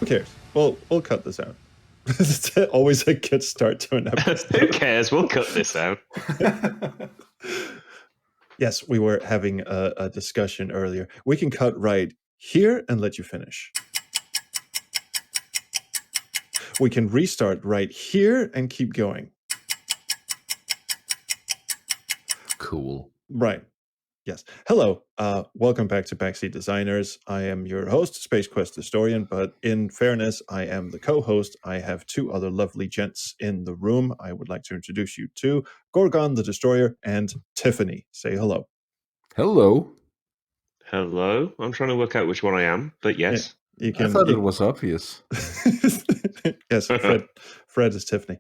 Who cares? We'll cut this out. It's always a good start to an episode. Who cares? We'll cut this out. Yes, we were having a discussion earlier. We can cut right here and let you finish. We can restart right here and keep going. Cool. Right. Yes. Hello. Welcome back to Backseat Designers. I am your host, Space Quest Historian, but in fairness, I am the co-host. I have two other lovely gents in the room. I would like to introduce you to Gorgon the Destroyer and Tiffany. Say hello. Hello. Hello. I'm trying to work out which one I am, but yes. You can, I thought it was obvious. Yes, Fred is Tiffany.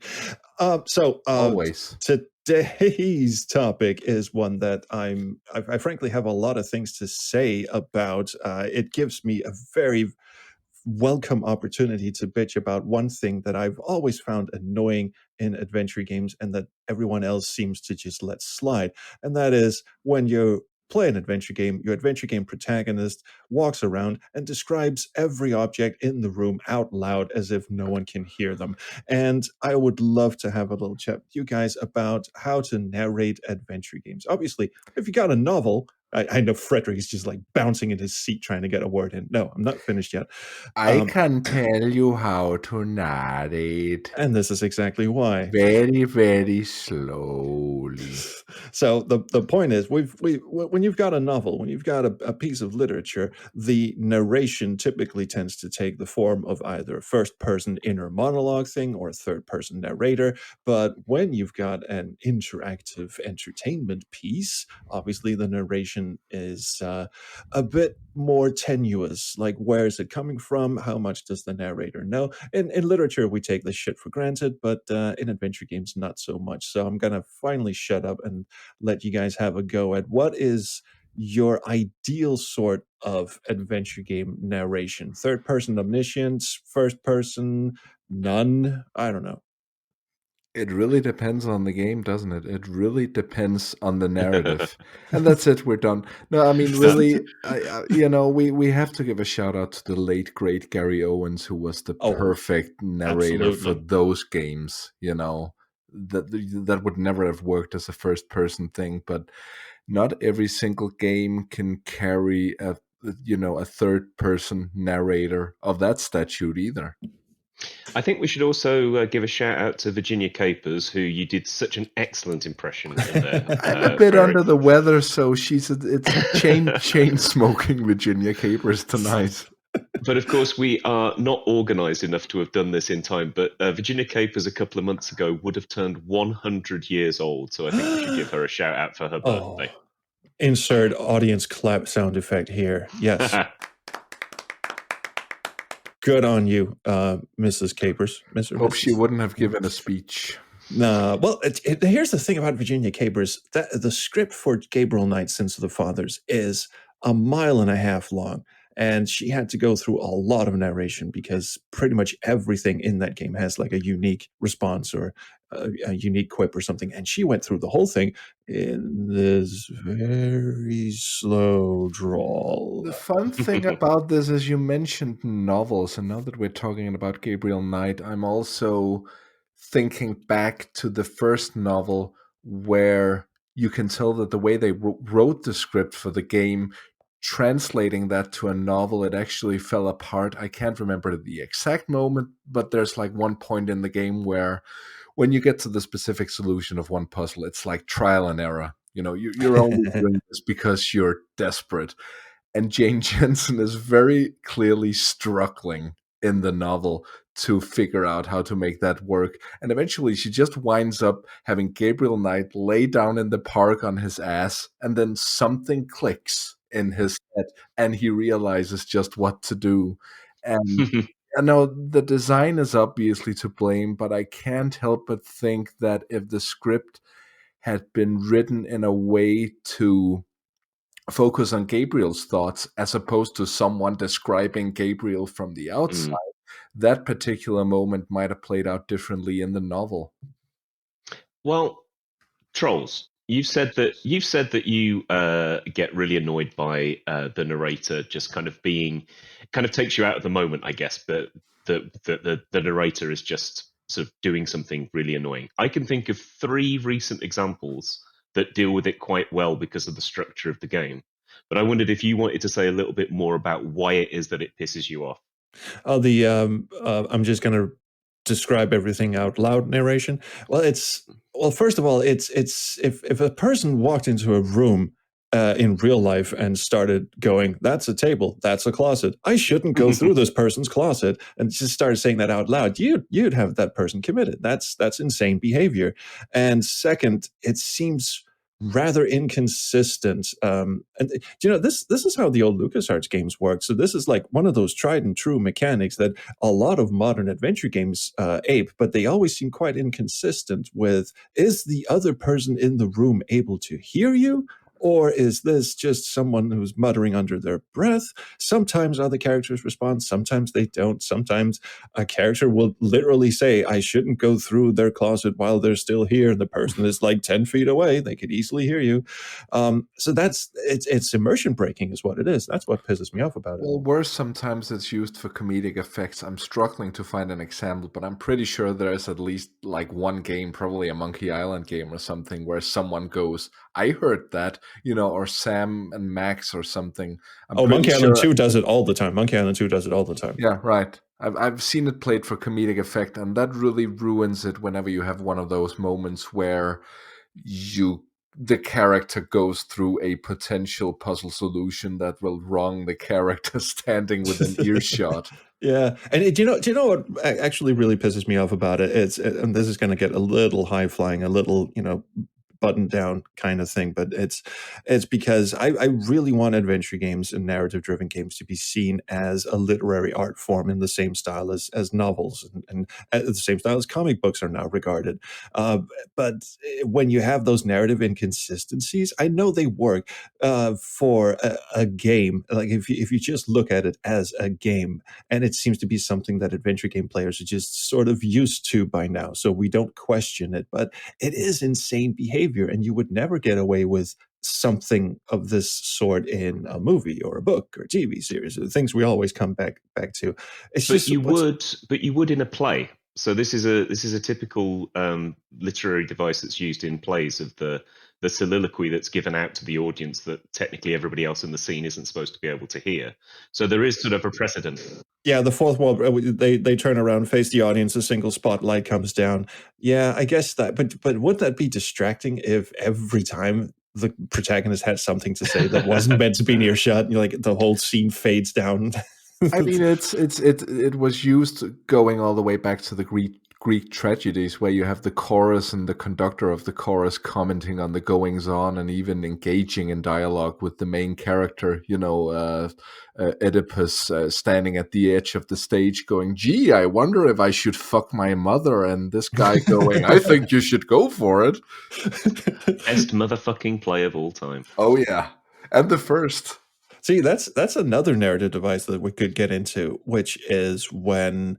Always. Today's topic is one that I frankly have a lot of things to say about. It gives me a very welcome opportunity to bitch about one thing that I've always found annoying in adventure games and that everyone else seems to just let slide. And that is when you play an adventure game, your adventure game protagonist walks around and describes every object in the room out loud as if no one can hear them. And I would love to have a little chat with you guys about how to narrate adventure games. Obviously, if you got a novel, I know Frederick is just like bouncing in his seat trying to get a word in. No, I'm not finished yet. I can tell you how to narrate. And this is exactly why. Very, very slowly. So the point is, when you've got a novel, when you've got a piece of literature, the narration typically tends to take the form of either a first-person inner monologue thing or a third-person narrator. But when you've got an interactive entertainment piece, obviously the narration is a bit more tenuous. Like, where is it coming from? How much does the narrator know? In literature, we take this shit for granted, but in adventure games, not so much. So I'm going to finally shut up and let you guys have a go at what is your ideal sort of adventure game narration. Third person omniscience, first person, none. I don't know. It really depends on the game, doesn't it? It really depends on the narrative. And that's it, we're done. No, I mean, really, we have to give a shout out to the late, great Gary Owens, who was the perfect narrator for those games, that would never have worked as a first person thing, but not every single game can carry a third person narrator of that statute either. I think we should also give a shout out to Virginia Capers, who you did such an excellent impression in there. I'm a bit under the weather, so it's chain smoking Virginia Capers tonight. But of course, we are not organized enough to have done this in time. But Virginia Capers a couple of months ago would have turned 100 years old. So I think we should give her a shout out for her birthday. Insert audience clap sound effect here. Yes. Good on you, Mrs. Capers. Hope she wouldn't have given a speech. No. Well, here's the thing about Virginia Capers. The script for Gabriel Knight, Sins of the Fathers, is 1.5 miles long. And she had to go through a lot of narration because pretty much everything in that game has like a unique response or a unique quip or something. And she went through the whole thing in this very slow drawl. The fun thing about this is you mentioned novels. And now that we're talking about Gabriel Knight, I'm also thinking back to the first novel where you can tell that the way they wrote the script for the game, translating that to a novel, it actually fell apart. I can't remember the exact moment, but there's like one point in the game where when you get to the specific solution of one puzzle, it's like trial and error. You're only doing this because you're desperate. And Jane Jensen is very clearly struggling in the novel to figure out how to make that work. And eventually she just winds up having Gabriel Knight lay down in the park on his ass, and then something clicks in his head and he realizes just what to do. And I know the design is obviously to blame, but I can't help but think that if the script had been written in a way to focus on Gabriel's thoughts as opposed to someone describing Gabriel from the outside, that particular moment might have played out differently in the novel. Well, Trolls. You've said that you get really annoyed by the narrator just kind of takes you out of the moment, I guess. But the narrator is just sort of doing something really annoying. I can think of 3 recent examples that deal with it quite well because of the structure of the game. But I wondered if you wanted to say a little bit more about why it is that it pisses you off. Oh, I'm just going to describe everything out loud narration. Well, first of all, it's if a person walked into a room in real life and started going, "That's a table, that's a closet. I shouldn't go through this person's closet," and just started saying that out loud, you'd have that person committed. That's insane behavior. And second, it seems rather inconsistent. And this is how the old LucasArts games work. So this is like one of those tried and true mechanics that a lot of modern adventure games ape, but they always seem quite inconsistent with, is the other person in the room able to hear you? Or is this just someone who's muttering under their breath? Sometimes other characters respond, sometimes they don't. Sometimes a character will literally say, I shouldn't go through their closet while they're still here. And the person is like 10 feet away. They could easily hear you. So it's immersion breaking is what it is. That's what pisses me off about it. Well, worse, sometimes it's used for comedic effects. I'm struggling to find an example, but I'm pretty sure there's at least like one game, probably a Monkey Island game or something, where someone goes, I heard that, or Sam and Max or something. Monkey Island 2 does it all the time. Monkey Island 2 does it all the time. Yeah, right. I've seen it played for comedic effect, and that really ruins it whenever you have one of those moments where the character goes through a potential puzzle solution that will wrong the character standing within earshot. Yeah, and do you know what actually really pisses me off about it? And this is going to get a little high flying, a little button down kind of thing, but it's because I really want adventure games and narrative driven games to be seen as a literary art form in the same style as novels and the same style as comic books are now regarded. But when you have those narrative inconsistencies, I know they work for a game. Like if you just look at it as a game, and it seems to be something that adventure game players are just sort of used to by now, so we don't question it. But it is insane behavior. And you would never get away with something of this sort in a movie or a book or a TV series, the things we always come back to. But you would in a play. So this is a typical literary device that's used in plays of the soliloquy that's given out to the audience that technically everybody else in the scene isn't supposed to be able to hear. So there is sort of a precedent. Yeah, the fourth wall, they turn around, face the audience, a single spotlight comes down. Yeah, I guess that, but would that be distracting if every time the protagonist had something to say that wasn't meant to be in earshot, like the whole scene fades down? I mean, it was used going all the way back to the Greek tragedies, where you have the chorus and the conductor of the chorus commenting on the goings on and even engaging in dialogue with the main character. Oedipus standing at the edge of the stage going, gee, I wonder if I should fuck my mother, and this guy going, I think you should go for it. Best motherfucking play of all time. Oh yeah, and the first. See, that's another narrative device that we could get into, which is when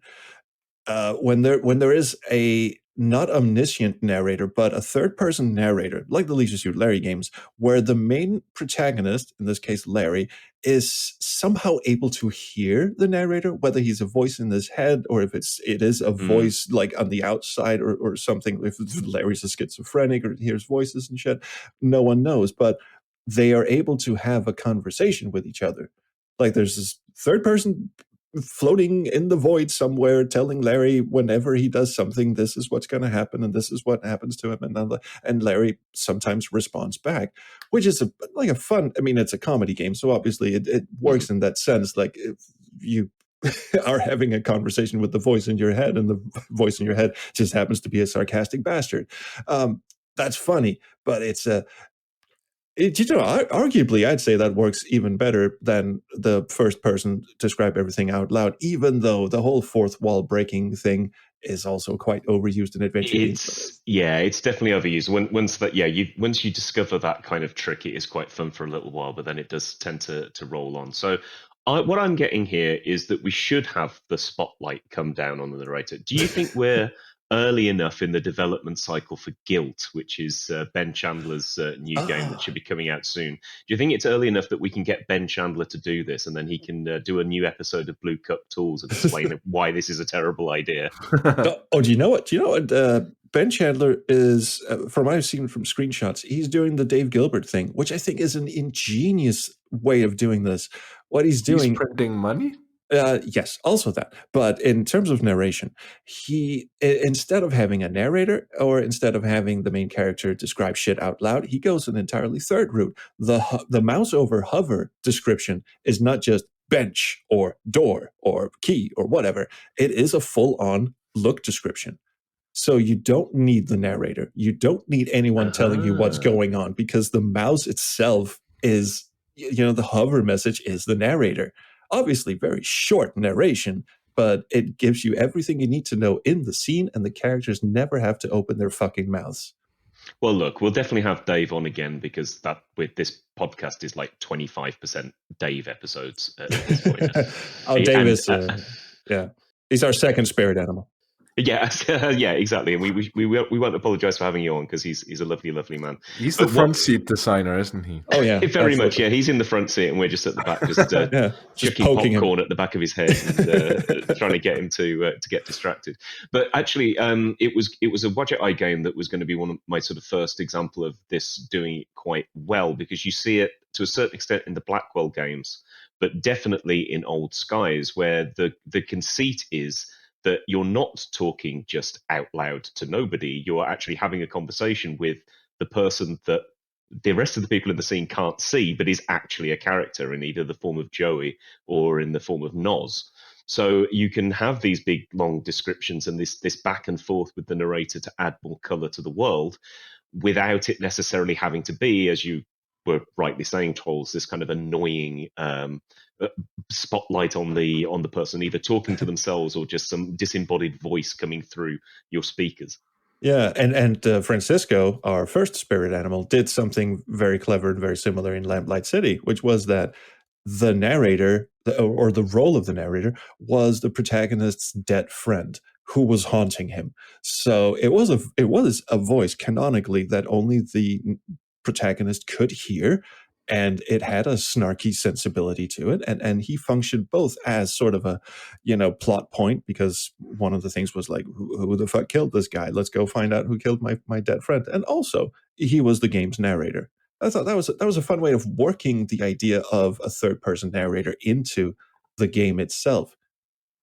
there is a not omniscient narrator, but a third-person narrator, like the Leisure Suit Larry games, where the main protagonist, in this case Larry, is somehow able to hear the narrator, whether he's a voice in his head or if it is a voice like on the outside or something. If Larry's a schizophrenic or hears voices and shit, no one knows. But they are able to have a conversation with each other. Like there's this third person floating in the void somewhere telling Larry whenever he does something, this is what's going to happen and this is what happens to him. And Larry sometimes responds back, which is a fun, I mean, it's a comedy game. So obviously it works in that sense. Like if you are having a conversation with the voice in your head and the voice in your head just happens to be a sarcastic bastard. That's funny, but arguably, I'd say that works even better than the first person describe everything out loud, even though the whole fourth wall breaking thing is also quite overused in adventure games. Yeah, it's definitely overused. Once you discover that kind of trick, it is quite fun for a little while, but then it does tend to roll on. So what I'm getting here is that we should have the spotlight come down on the narrator. Do you think we're early enough in the development cycle for Guilt, which is Ben Chandler's new game that should be coming out soon. Do you think it's early enough that we can get Ben Chandler to do this, and then he can do a new episode of Blue Cup Tools and explain why this is a terrible idea? Oh, do you know what? Do you know what? Ben Chandler is, from what I've seen from screenshots, he's doing the Dave Gilbert thing, which I think is an ingenious way of doing this. What he's doing, printing money. Yes, also that. But in terms of narration, he, instead of having a narrator or instead of having the main character describe shit out loud, he goes an entirely third route. The mouse over hover description is not just bench or door or key or whatever. It is a full-on look description. So you don't need the narrator. You don't need anyone telling you what's going on, because the mouse itself is, the hover message is the narrator. Obviously, very short narration, but it gives you everything you need to know in the scene, and the characters never have to open their fucking mouths. Well, look, we'll definitely have Dave on again, because that with this podcast is like 25% Dave episodes at this point. Dave is, he's our second spirit animal. Yeah, yeah, exactly. And we won't apologize for having you on, because he's a lovely, lovely man. He's the front seat designer, isn't he? Oh yeah, very much. Yeah, he's in the front seat, and we're just at the back, just chucking popcorn at the back of his head, and trying to get him to get distracted. But actually, it was a Wadjet Eye game that was going to be one of my sort of first example of this doing it quite well, because you see it to a certain extent in the Blackwell games, but definitely in Old Skies, where the conceit is that you're not talking just out loud to nobody. You're actually having a conversation with the person that the rest of the people in the scene can't see, but is actually a character in either the form of Joey or in the form of Noz. So you can have these big, long descriptions and this back and forth with the narrator to add more color to the world, without it necessarily having to be, as you were rightly saying, Trolls, this kind of annoying spotlight on the person either talking to themselves or just some disembodied voice coming through your speakers. Yeah, and Francisco, our first spirit animal, did something very clever and very similar in Lamplight City, which was that the narrator, or the role of the narrator, was the protagonist's dead friend who was haunting him. So it was a voice canonically that only the protagonist could hear, and it had a snarky sensibility to it, and he functioned both as sort of a plot point, because one of the things was like, who the fuck killed this guy? Let's go find out who killed my dead friend. And also he was the game's narrator. I thought that was a fun way of working the idea of a third person narrator into the game itself.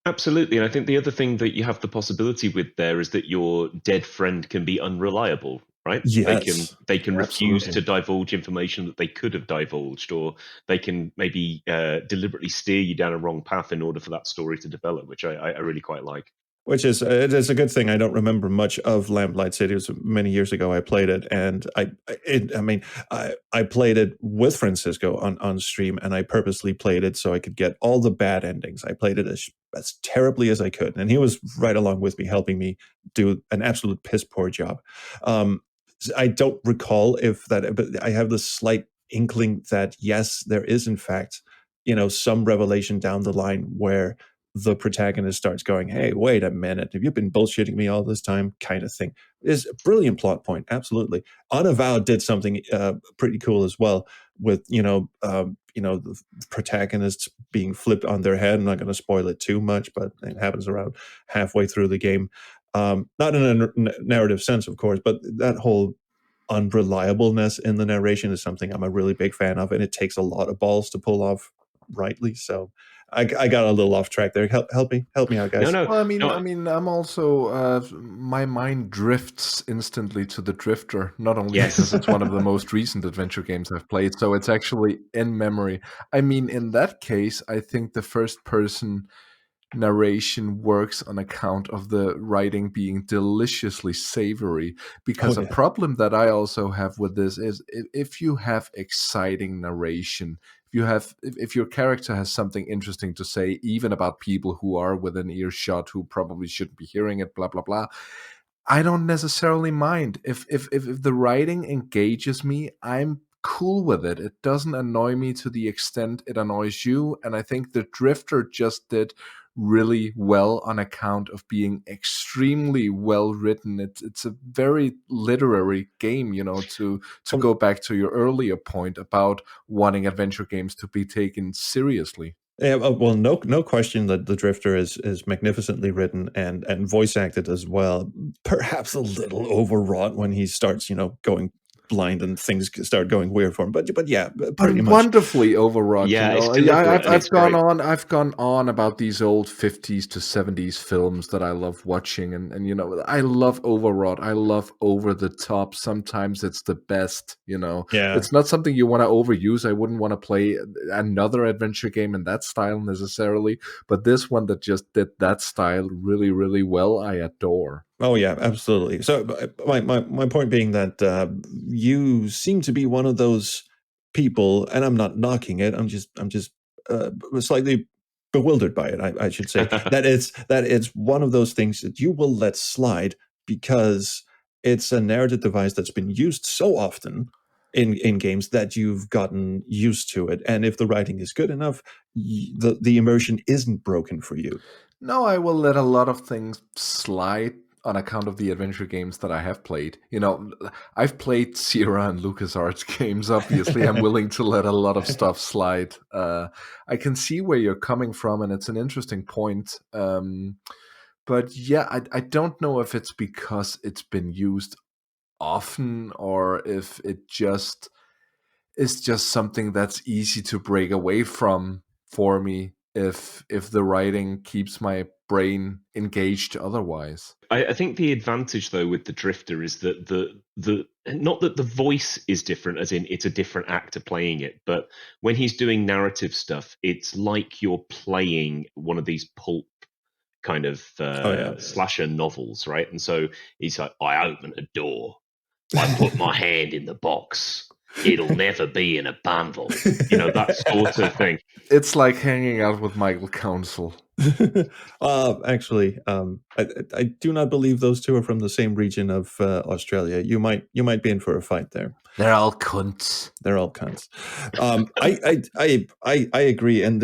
Absolutely. And I think the other thing that you have the possibility with there is that your dead friend can be unreliable, right? Yes, they can refuse to divulge information that they could have divulged, or they can maybe deliberately steer you down a wrong path in order for that story to develop, which I really quite like. Which is it is a good thing. I don't remember much of Lamplight City. It was many years ago I played it, and I played it with Francisco on stream, and I purposely played it so I could get all the bad endings. I played it as terribly as I could, and he was right along with me, helping me do an absolute piss poor job. I don't recall if that, but I have this slight inkling that yes, there is in fact, some revelation down the line where the protagonist starts going, hey, wait a minute, have you been bullshitting me all this time, kind of thing. Is a brilliant plot point, absolutely. Unavowed did something pretty cool as well, with the protagonists being flipped on their head. I'm not going to spoil it too much, but it happens around halfway through the game. Not in a narrative sense, of course, but that whole unreliableness in the narration is something I'm a really big fan of, and it takes a lot of balls to pull off rightly. So I got a little off track there. Help me out, guys. No. Well, I mean, I'm also my mind drifts instantly to the Drifter. Not only because it's one of the most recent adventure games I've played, so it's actually in memory. I mean, in that case, I think the first person narration works on account of the writing being deliciously savory. Because a problem that I also have with this is if you have exciting narration, if your character has something interesting to say, even about people who are within earshot who probably shouldn't be hearing it, blah blah blah, I don't necessarily mind. If the writing engages me, I'm cool with it. It doesn't annoy me to the extent it annoys you. And I think the Drifter just did really well on account of being extremely well written. It's a very literary game, to go back to your earlier point about wanting adventure games to be taken seriously. Yeah, well, no question that the Drifter is magnificently written and voice acted as well. Perhaps a little overwrought when he starts, going blind and things start going weird for him. But yeah, pretty much. Wonderfully overwrought. Yeah, it's deliberate. I've gone on about these old 50s to 70s films that I love watching, and I love overwrought. I love over the top. Sometimes it's the best. Yeah. It's not something you want to overuse. I wouldn't want to play another adventure game in that style necessarily, but this one that just did that style really, really well, I adore. Oh yeah, absolutely. So my point being that you seem to be one of those people, and I'm not knocking it. I'm just slightly bewildered by it. I should say that it's one of those things that you will let slide because it's a narrative device that's been used so often in games that you've gotten used to it, and if the writing is good enough, the immersion isn't broken for you. No, I will let a lot of things slide on account of the adventure games that I have played. I've played Sierra and LucasArts games. Obviously, I'm willing to let a lot of stuff slide. I can see where you're coming from, and it's an interesting point. But yeah, I don't know if it's because it's been used often or if it just is just something that's easy to break away from for me if the writing keeps my brain engaged otherwise. I think the advantage though with the Drifter is that the not that the voice is different, as in it's a different actor playing it, but when he's doing narrative stuff, it's like you're playing one of these pulp kind of slasher novels, right? And so he's like, I open a door, I put my hand in the box, it'll never be in a bundle, that sort of thing. It's like hanging out with Michael Council. Actually, I do not believe those two are from the same region of Australia. You might be in for a fight there. They're all cunts. They're all cunts. I agree. And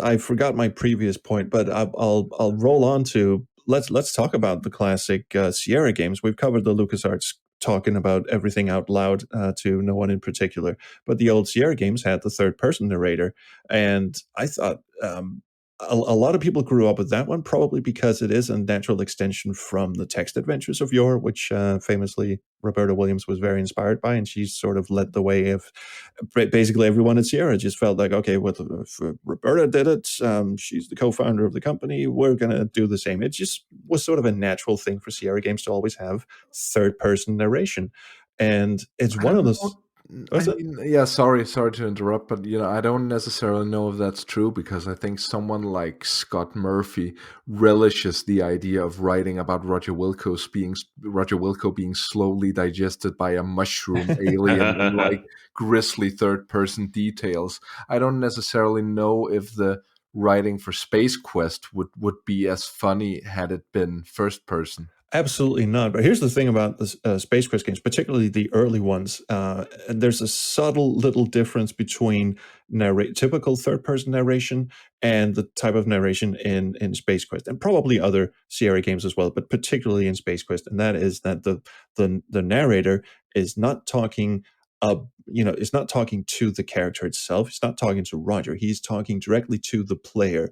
I forgot my previous point, but I'll roll on to let's talk about the classic Sierra games. We've covered the LucasArts talking about everything out loud to no one in particular, but the old Sierra games had the third person narrator, and I thought a lot of people grew up with that one, probably because it is a natural extension from the text adventures of yore, which famously Roberta Williams was very inspired by, and she sort of led the way of basically everyone at Sierra just felt like, okay, well, if Roberta did it, she's the co-founder of the company, we're going to do the same. It just was sort of a natural thing for Sierra games to always have third-person narration. And it's one of those... sorry to interrupt, but I don't necessarily know if that's true, because I think someone like Scott Murphy relishes the idea of writing about Roger Wilco being slowly digested by a mushroom alien and like grisly third-person details. I don't necessarily know if the writing for Space Quest would be as funny had it been first person. Absolutely not. But here's the thing about the Space Quest games, particularly the early ones. There's a subtle little difference between typical third-person narration and the type of narration in Space Quest, and probably other Sierra games as well, but particularly in Space Quest. And that is that the narrator is not talking is not talking to the character itself. He's not talking to Roger. He's talking directly to the player,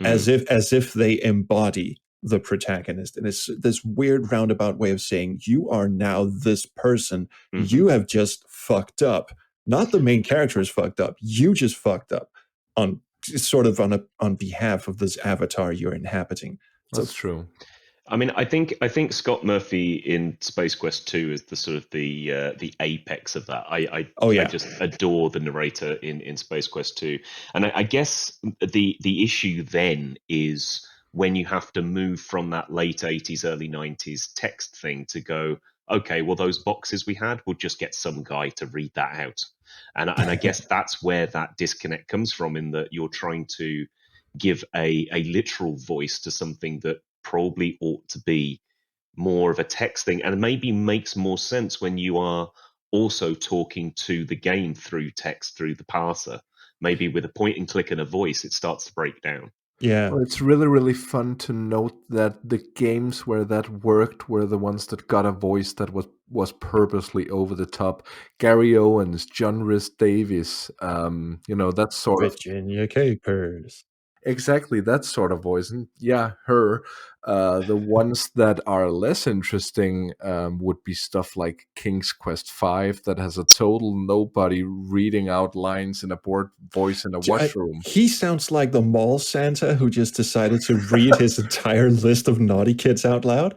as if they embody the protagonist. And it's this weird roundabout way of saying, you are now this person. You have just fucked up. Not the main character is fucked up. You just fucked up on behalf of this avatar you're inhabiting. That's true. I mean, I think Scott Murphy in Space Quest 2 is the sort of the apex of that. I just adore the narrator in Space Quest 2. And I guess the issue then is when you have to move from that late 80s, early 90s text thing to go, okay, well, those boxes we had, we'll just get some guy to read that out. And I guess that's where that disconnect comes from, in that you're trying to give a literal voice to something that probably ought to be more of a text thing, and maybe makes more sense when you are also talking to the game through text, through the parser. Maybe with a point and click and a voice, it starts to break down. Yeah. Well, it's really, really fun to note that the games where that worked were the ones that got a voice that was purposely over the top. Gary Owens, John Rhys Davies, that sort of Virginia Capers. exactly that sort of voice. And yeah, her. The ones that are less interesting would be stuff like King's Quest V, that has a total nobody reading out lines in a bored voice in a washroom. He sounds like the mall Santa who just decided to read his entire list of naughty kids out loud.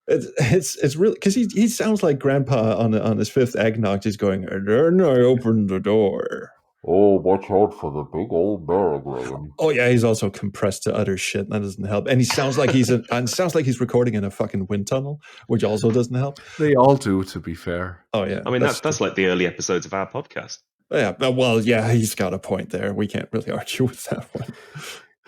It's really because he sounds like Grandpa on his fifth eggnog, just going, and then I opened the door. Oh, watch out for the big old bear, Graham. Oh yeah, he's also compressed to utter shit. That doesn't help. And he sounds like he's recording in a fucking wind tunnel, which also doesn't help. They all do, to be fair. Oh yeah, I mean, that's like the early episodes of our podcast. Yeah, well, yeah, he's got a point there. We can't really argue with that one.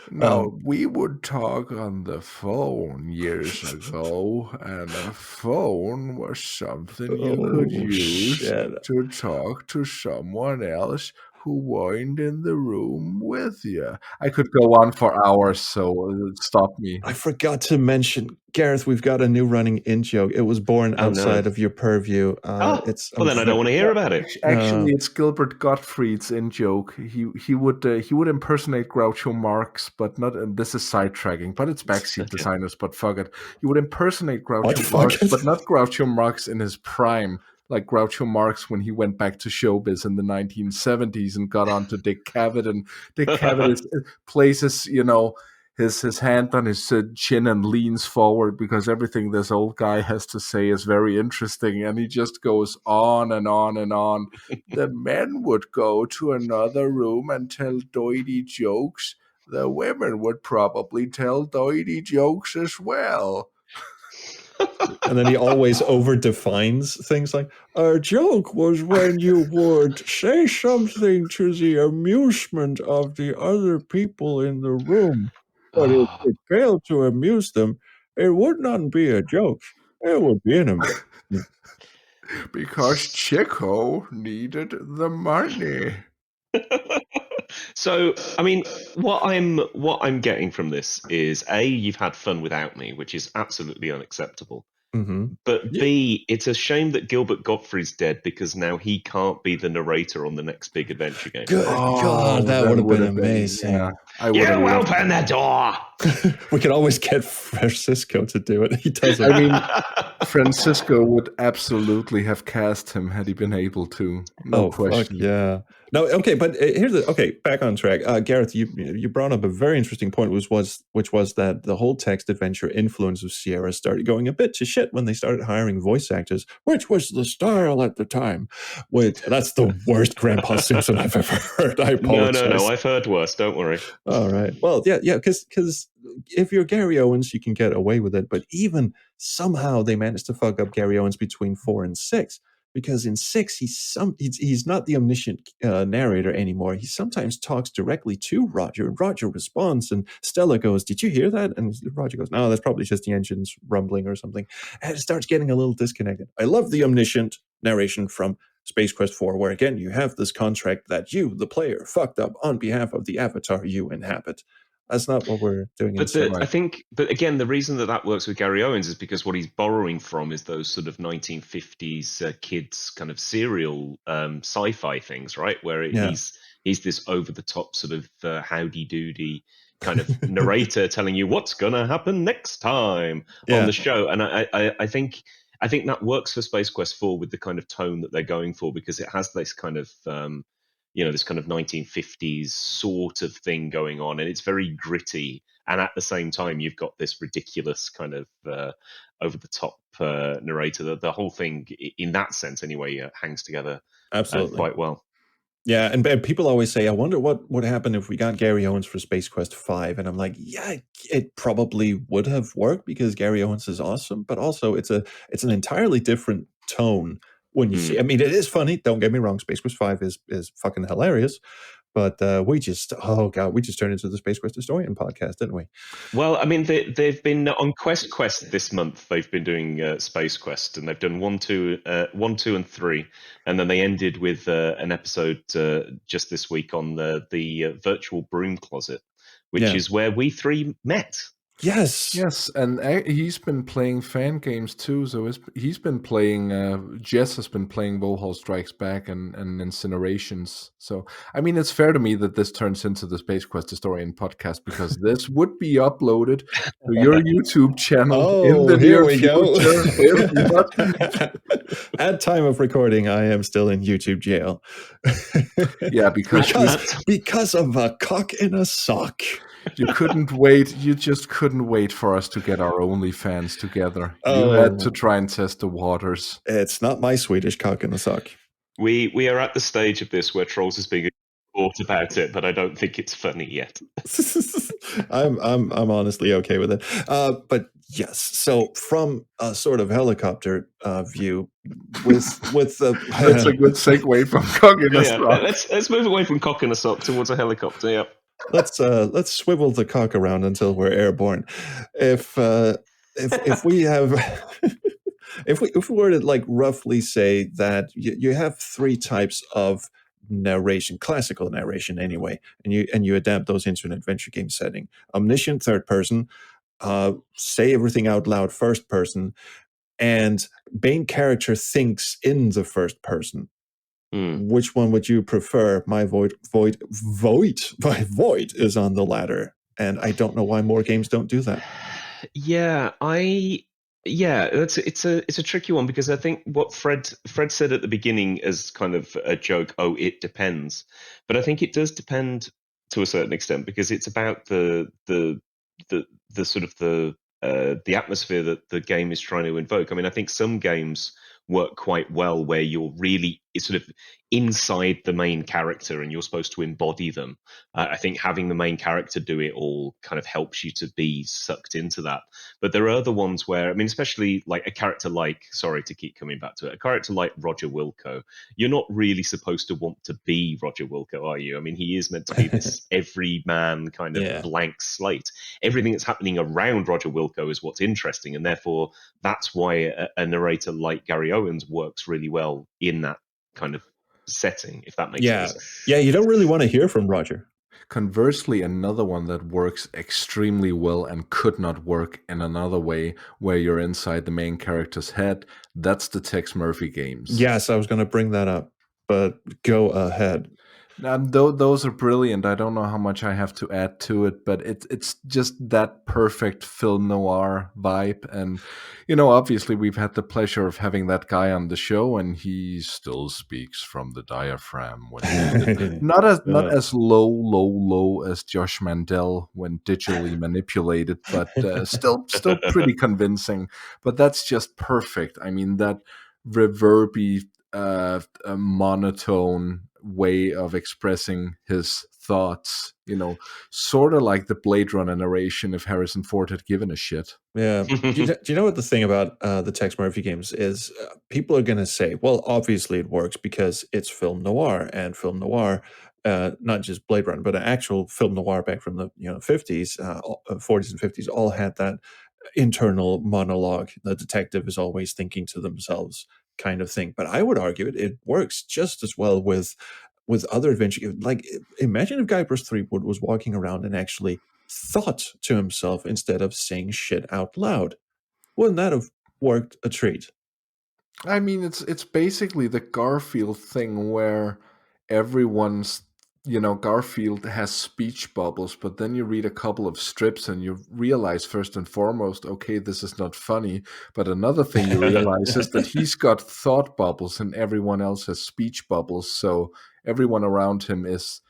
Now, we would talk on the phone years ago, and a phone was something you could use to talk to someone else who weren't in the room with you. I could go on for hours, so stop me. I forgot to mention, Gareth, we've got a new running in joke. It was born outside of your purview. Well, then I don't want to hear about it. Actually, it's Gilbert Gottfried's in joke. He would impersonate Groucho Marx, but not. And this is sidetracking, but it's backseat designers. But fuck it, he would impersonate Groucho Marx, but not Groucho Marx in his prime, like Groucho Marx when he went back to showbiz in the 1970s and got onto Dick Cavett, and Dick Cavett places, his hand on his chin and leans forward because everything this old guy has to say is very interesting, and he just goes on and on and on. The men would go to another room and tell doity jokes. The women would probably tell doity jokes as well. And then he always over-defines things like, a joke was when you would say something to the amusement of the other people in the room. But if it failed to amuse them, it would not be a joke. It would be an amusement. Because Chico needed the money. So, I mean, what I'm getting from this is A, you've had fun without me, which is absolutely unacceptable. Mm-hmm. But B, it's a shame that Gilbert Gottfried's dead because now he can't be the narrator on the next big adventure game. Good God, that would have been amazing. You open the door! We could always get Francisco to do it. He does it. I mean, Francisco would absolutely have cast him had he been able to. No question. Fuck yeah. No, okay, but back on track. Gareth, you brought up a very interesting point, which was that the whole text adventure influence of Sierra started going a bit to shit when they started hiring voice actors, which was the style at the time. That's the worst Grandpa Simpson I've ever heard. I apologize. No, I've heard worse. Don't worry. All right. Well, yeah, because if you're Gary Owens, you can get away with it, but even somehow they managed to fuck up Gary Owens between 4 and 6. Because in 6, he's not the omniscient narrator anymore. He sometimes talks directly to Roger, and Roger responds, and Stella goes, "Did you hear that?" And Roger goes, "No, that's probably just the engines rumbling or something." And it starts getting a little disconnected. I love the omniscient narration from Space Quest 4, where again, you have this contract that you, the player, fucked up on behalf of the avatar you inhabit. That's not what we're doing. I think, but again, the reason that works with Gary Owens is because what he's borrowing from is those sort of 1950s kids kind of serial sci-fi things, right? Where he's this over-the-top sort of howdy-doody kind of narrator telling you what's going to happen next time on the show. And I think that works for Space Quest 4 with the kind of tone that they're going for, because it has this kind of this kind of 1950s sort of thing going on, and it's very gritty. And at the same time, you've got this ridiculous kind of over-the-top narrator. The whole thing, in that sense anyway, hangs together absolutely quite well. Yeah, and people always say, I wonder what would happen if we got Gary Owens for Space Quest 5. And I'm like, yeah, it probably would have worked because Gary Owens is awesome. But also, it's an entirely different tone. When you see, I mean, it is funny. Don't get me wrong. Space Quest 5 is fucking hilarious. But we just turned into the Space Quest Historian podcast, didn't we? Well, I mean, they've been on Quest this month. They've been doing Space Quest, and they've done 1, 2, and 3, and then they ended with an episode just this week on the virtual broom closet, which is where we three met. Yes, and he's been playing fan games too. So he's been playing. Jess has been playing Vohall Strikes Back and Incinerations. So I mean, it's fair to me that this turns into the Space Quest Historian podcast because this would be uploaded to your YouTube channel in the here near we future. At time of recording, I am still in YouTube jail. Yeah, because of a cock in a sock. You couldn't wait. You just couldn't wait for us to get our OnlyFans together. You had to try and test the waters. It's not my Swedish cock in a sock. We are at the stage of this where Trolls is being thought about it, but I don't think it's funny yet. I'm honestly okay with it. But yes, so from a sort of helicopter view, with that's a good segue from cock in a sock. Let's move away from cock in a sock towards a helicopter. Yep. Let's swivel the cock around until we're airborne. If we have if we were to like roughly say that you have three types of narration, classical narration anyway, and you adapt those into an adventure game setting: omniscient third person, say everything out loud first person, and main character thinks in the first person. Which one would you prefer? My void is on the latter, and I don't know why more games don't do that. It's a tricky one because I think what Fred said at the beginning as kind of a joke, it depends, but I think it does depend to a certain extent because it's about the sort of the atmosphere that the game is trying to invoke. I mean, I think some games work quite well where you're really sort of inside the main character and you're supposed to embody them. I think having the main character do it all kind of helps you to be sucked into that. But there are other ones where, I mean, especially like a character like, sorry to keep coming back to it, a character like Roger Wilco, you're not really supposed to want to be Roger Wilco, are you? I mean, he is meant to be this everyman kind of blank slate. Everything that's happening around Roger Wilco is what's interesting, and therefore that's why a narrator like Gary Owens works really well in that kind of setting, if that makes sense. Yeah, you don't really want to hear from Roger. Conversely, another one that works extremely well and could not work in another way where you're inside the main character's head, that's the Tex Murphy games. Yes, I was going to bring that up, but go ahead. Those are brilliant. I don't know how much I have to add to it, but it's just that perfect film noir vibe. And, obviously we've had the pleasure of having that guy on the show, and he still speaks from the diaphragm when not as low as Josh Mandel when digitally manipulated, but still pretty convincing. But that's just perfect. I mean, that reverby, monotone way of expressing his thoughts, sort of like the Blade Runner narration if Harrison Ford had given a shit. Yeah. do you know what the thing about the Tex Murphy games is? People are going to say, well, obviously it works because it's film noir, and film noir, not just Blade Runner, but an actual film noir back from the 50s, 40s and 50s, all had that internal monologue. The detective is always thinking to themselves kind of thing. But I would argue it works just as well with other adventure. Like, imagine if Guybrush Threepwood was walking around and actually thought to himself instead of saying shit out loud. Wouldn't that have worked a treat? I mean, it's basically the Garfield thing where everyone's, Garfield has speech bubbles, but then you read a couple of strips and you realize first and foremost, okay, this is not funny. But another thing you realize is that he's got thought bubbles and everyone else has speech bubbles. So everyone around him is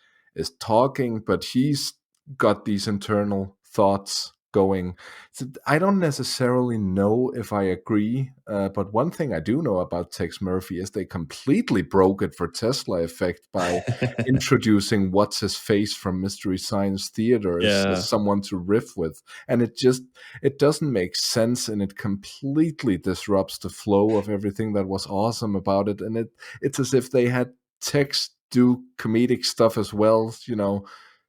talking, but he's got these internal thoughts going. So I don't necessarily know if I agree, but one thing I do know about Tex Murphy is they completely broke it for Tesla Effect by introducing what's his face from Mystery Science Theater as someone to riff with, and it doesn't make sense, and it completely disrupts the flow of everything that was awesome about it. And it's as if they had Tex do comedic stuff as well,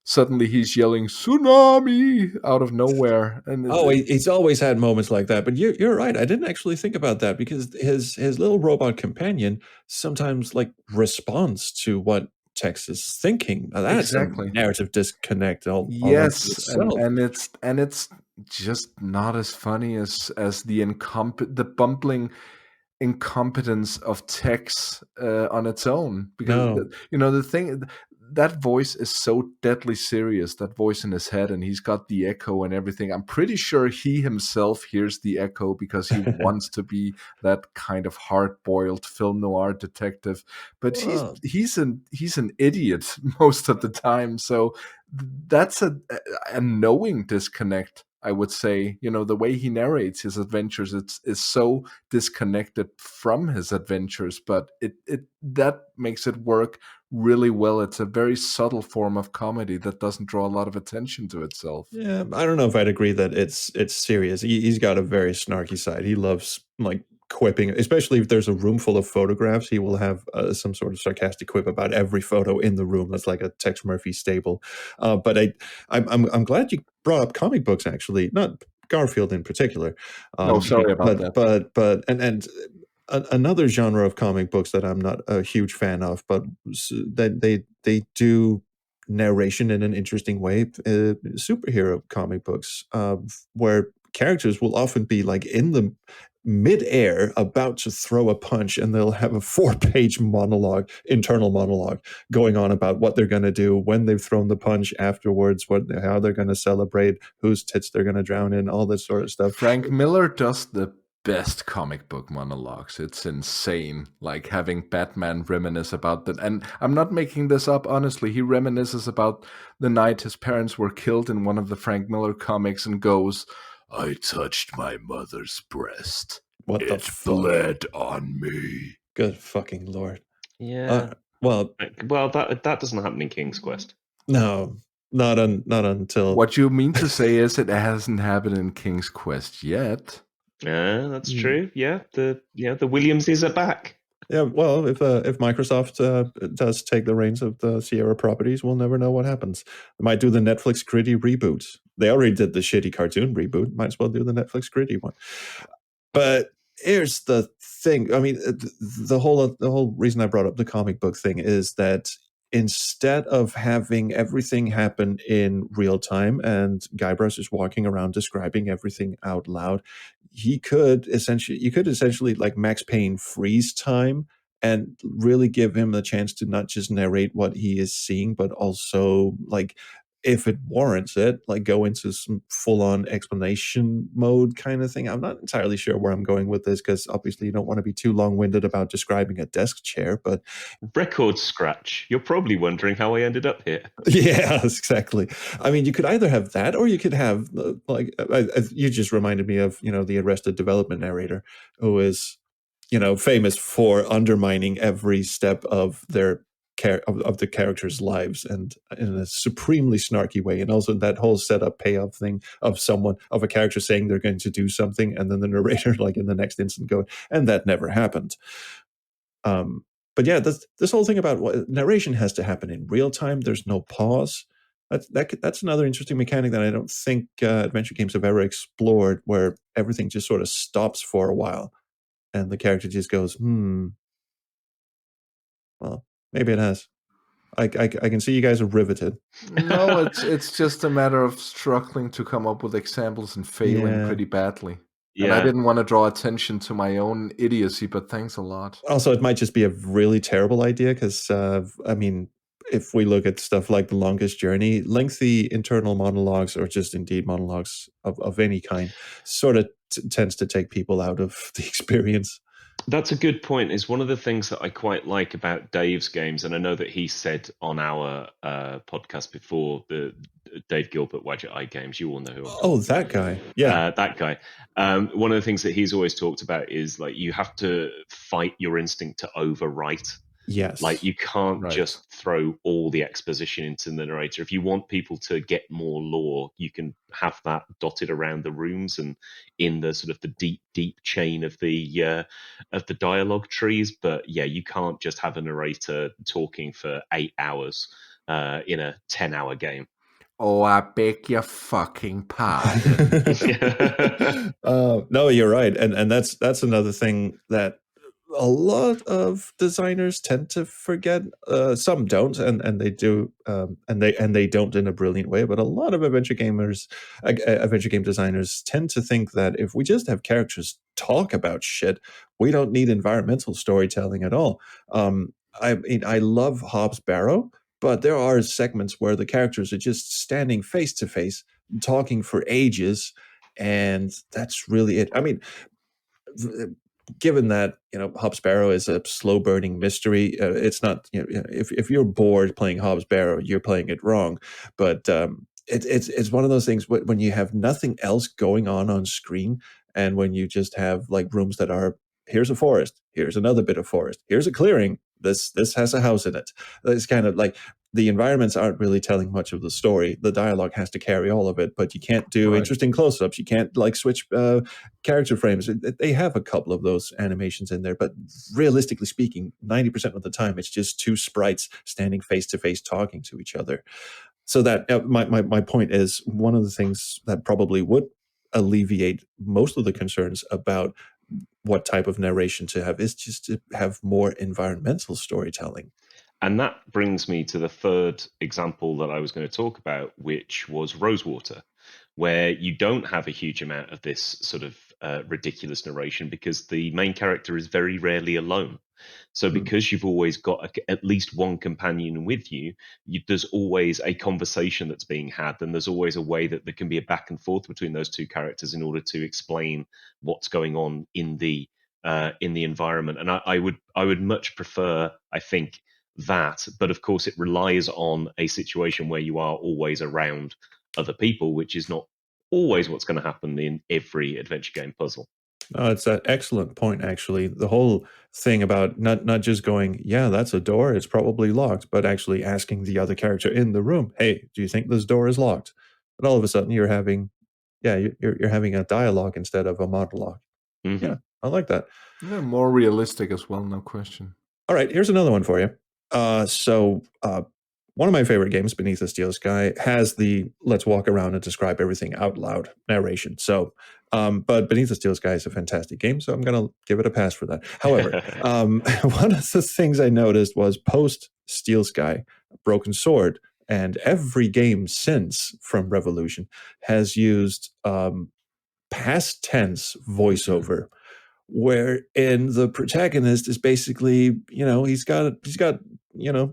Suddenly he's yelling "tsunami" out of nowhere, and he's always had moments like that. But you're right. I didn't actually think about that because his little robot companion sometimes like responds to what Tex is thinking. Now, that's Exactly. a narrative disconnect all unto Yes, itself. and it's just not as funny as the bumbling incompetence of Tex on its own, because No. the thing, that voice is so deadly serious, that voice in his head, and he's got the echo and everything. I'm pretty sure he himself hears the echo because he wants to be that kind of hard-boiled film noir detective, but Well, he's an idiot most of the time. So that's a knowing disconnect, I would say. The way he narrates his adventures, is so disconnected from his adventures, but it that makes it work really well. It's a very subtle form of comedy that doesn't draw a lot of attention to itself. yeah, I don't know if I'd agree that it's serious. He's got a very snarky side. He loves like quipping, especially if there's a room full of photographs. He will have some sort of sarcastic quip about every photo in the room. That's like a Tex Murphy staple. But I'm glad you brought up comic books. Actually, not Garfield in particular. No, sorry about that. But another genre of comic books that I'm not a huge fan of, but that they do narration in an interesting way. Superhero comic books, where characters will often be like in the midair about to throw a punch, and they'll have a 4-page monologue, internal monologue, going on about what they're going to do when they've thrown the punch, afterwards, how they're going to celebrate, whose tits they're going to drown in, all this sort of stuff. Frank Miller does the best comic book monologues. It's insane. Like having Batman reminisce about that. And I'm not making this up, honestly. He reminisces about the night his parents were killed in one of the Frank Miller comics and goes, "I touched my mother's breast. What the It fuck? bled on me." Good fucking lord. Yeah. Well, that doesn't happen in King's Quest. no, not until. What you mean to say is it hasn't happened in King's Quest yet. Yeah, that's true. Yeah, the Williamses are back. Yeah, well, if Microsoft does take the reins of the Sierra properties, we'll never know what happens. They might do the Netflix gritty reboot. They already did the shitty cartoon reboot. Might as well do the Netflix gritty one. But here's the thing. I mean, the whole reason I brought up the comic book thing is that instead of having everything happen in real time and Guybrush is walking around describing everything out loud, you could essentially like Max Payne freeze time and really give him the chance to not just narrate what he is seeing, but also, like, if it warrants it, like go into some full-on explanation mode kind of thing. I'm not entirely sure where I'm going with this, because obviously you don't want to be too long-winded about describing a desk chair, but Record scratch. You're probably wondering how I ended up here. yeah, exactly. I mean, you could either have that, or you could have you just reminded me of the Arrested Development narrator, who is famous for undermining every step of their of the characters' lives, and in a supremely snarky way. And also that whole setup payoff thing of a character saying they're going to do something, and then the narrator like in the next instant going, and that never happened. But yeah, this whole thing about narration has to happen in real time. There's no pause. That's another interesting mechanic that I don't think adventure games have ever explored, where everything just sort of stops for a while and the character just goes, well, maybe it has. I can see you guys are riveted. No, it's just a matter of struggling to come up with examples and failing pretty badly. And I didn't want to draw attention to my own idiocy, but thanks a lot. Also, it might just be a really terrible idea, because, I mean, if we look at stuff like The Longest Journey, lengthy internal monologues, or just indeed monologues of any kind, sort of tends to take people out of the experience. That's a good point. Is one of the things that I quite like about Dave's games, and I know that he said on our podcast before, the Dave Gilbert Wadget Eye Games. You all know who I'm talking about. That guy. Yeah, that guy. One of the things that he's always talked about is like you have to fight your instinct to overwrite. Yes. Like you can't just throw all the exposition into the narrator. If you want people to get more lore, you can have that dotted around the rooms and in the sort of the deep chain of the dialogue trees. But yeah, you can't just have a narrator talking for 8 hours in a 10-hour game. Oh, I beg your fucking pardon. No, you're right, and that's another thing that a lot of designers tend to forget. Some don't, and they do, and they don't in a brilliant way. But a lot of adventure game designers tend to think that if we just have characters talk about shit, we don't need environmental storytelling at all. I mean, I love Hobbs Barrow, but there are segments where the characters are just standing face to face, talking for ages, and that's really it. I mean, given that Hobbs Barrow is a slow burning mystery, it's not. If you're bored playing Hobbs Barrow, you're playing it wrong. But it's one of those things when you have nothing else going on screen, and when you just have like rooms that are, here's a forest, here's another bit of forest, here's a clearing. This has a house in it. It's kind of like the environments aren't really telling much of the story. The dialogue has to carry all of it, but you can't do interesting close-ups. You can't like switch character frames. They have a couple of those animations in there, but realistically speaking, 90% of the time, it's just two sprites standing face to face talking to each other. So that my point is, one of the things that probably would alleviate most of the concerns about what type of narration to have is just to have more environmental storytelling. And that brings me to the third example that I was going to talk about, which was Rosewater, where you don't have a huge amount of this sort of ridiculous narration because the main character is very rarely alone. So because you've always got at least one companion with you, there's always a conversation that's being had, and there's always a way that there can be a back and forth between those two characters in order to explain what's going on in the environment. And I would much prefer, I think, that, but of course it relies on a situation where you are always around other people, which is not always what's going to happen in every adventure game puzzle. It's an excellent point, actually. The whole thing about not just going, yeah, that's a door, it's probably locked, but actually asking the other character in the room, hey, do you think this door is locked? And all of a sudden you're having a dialogue instead of a monologue. Mm-hmm. Yeah, I like that. Yeah, more realistic as well, no question. All right, here's another one for you. One of my favorite games, Beneath the Steel Sky, has the let's walk around and describe everything out loud narration. So, but Beneath the Steel Sky is a fantastic game, so I'm going to give it a pass for that. However, one of the things I noticed was post Steel Sky, Broken Sword, and every game since from Revolution has used past tense voiceover. Wherein the protagonist is basically, he's got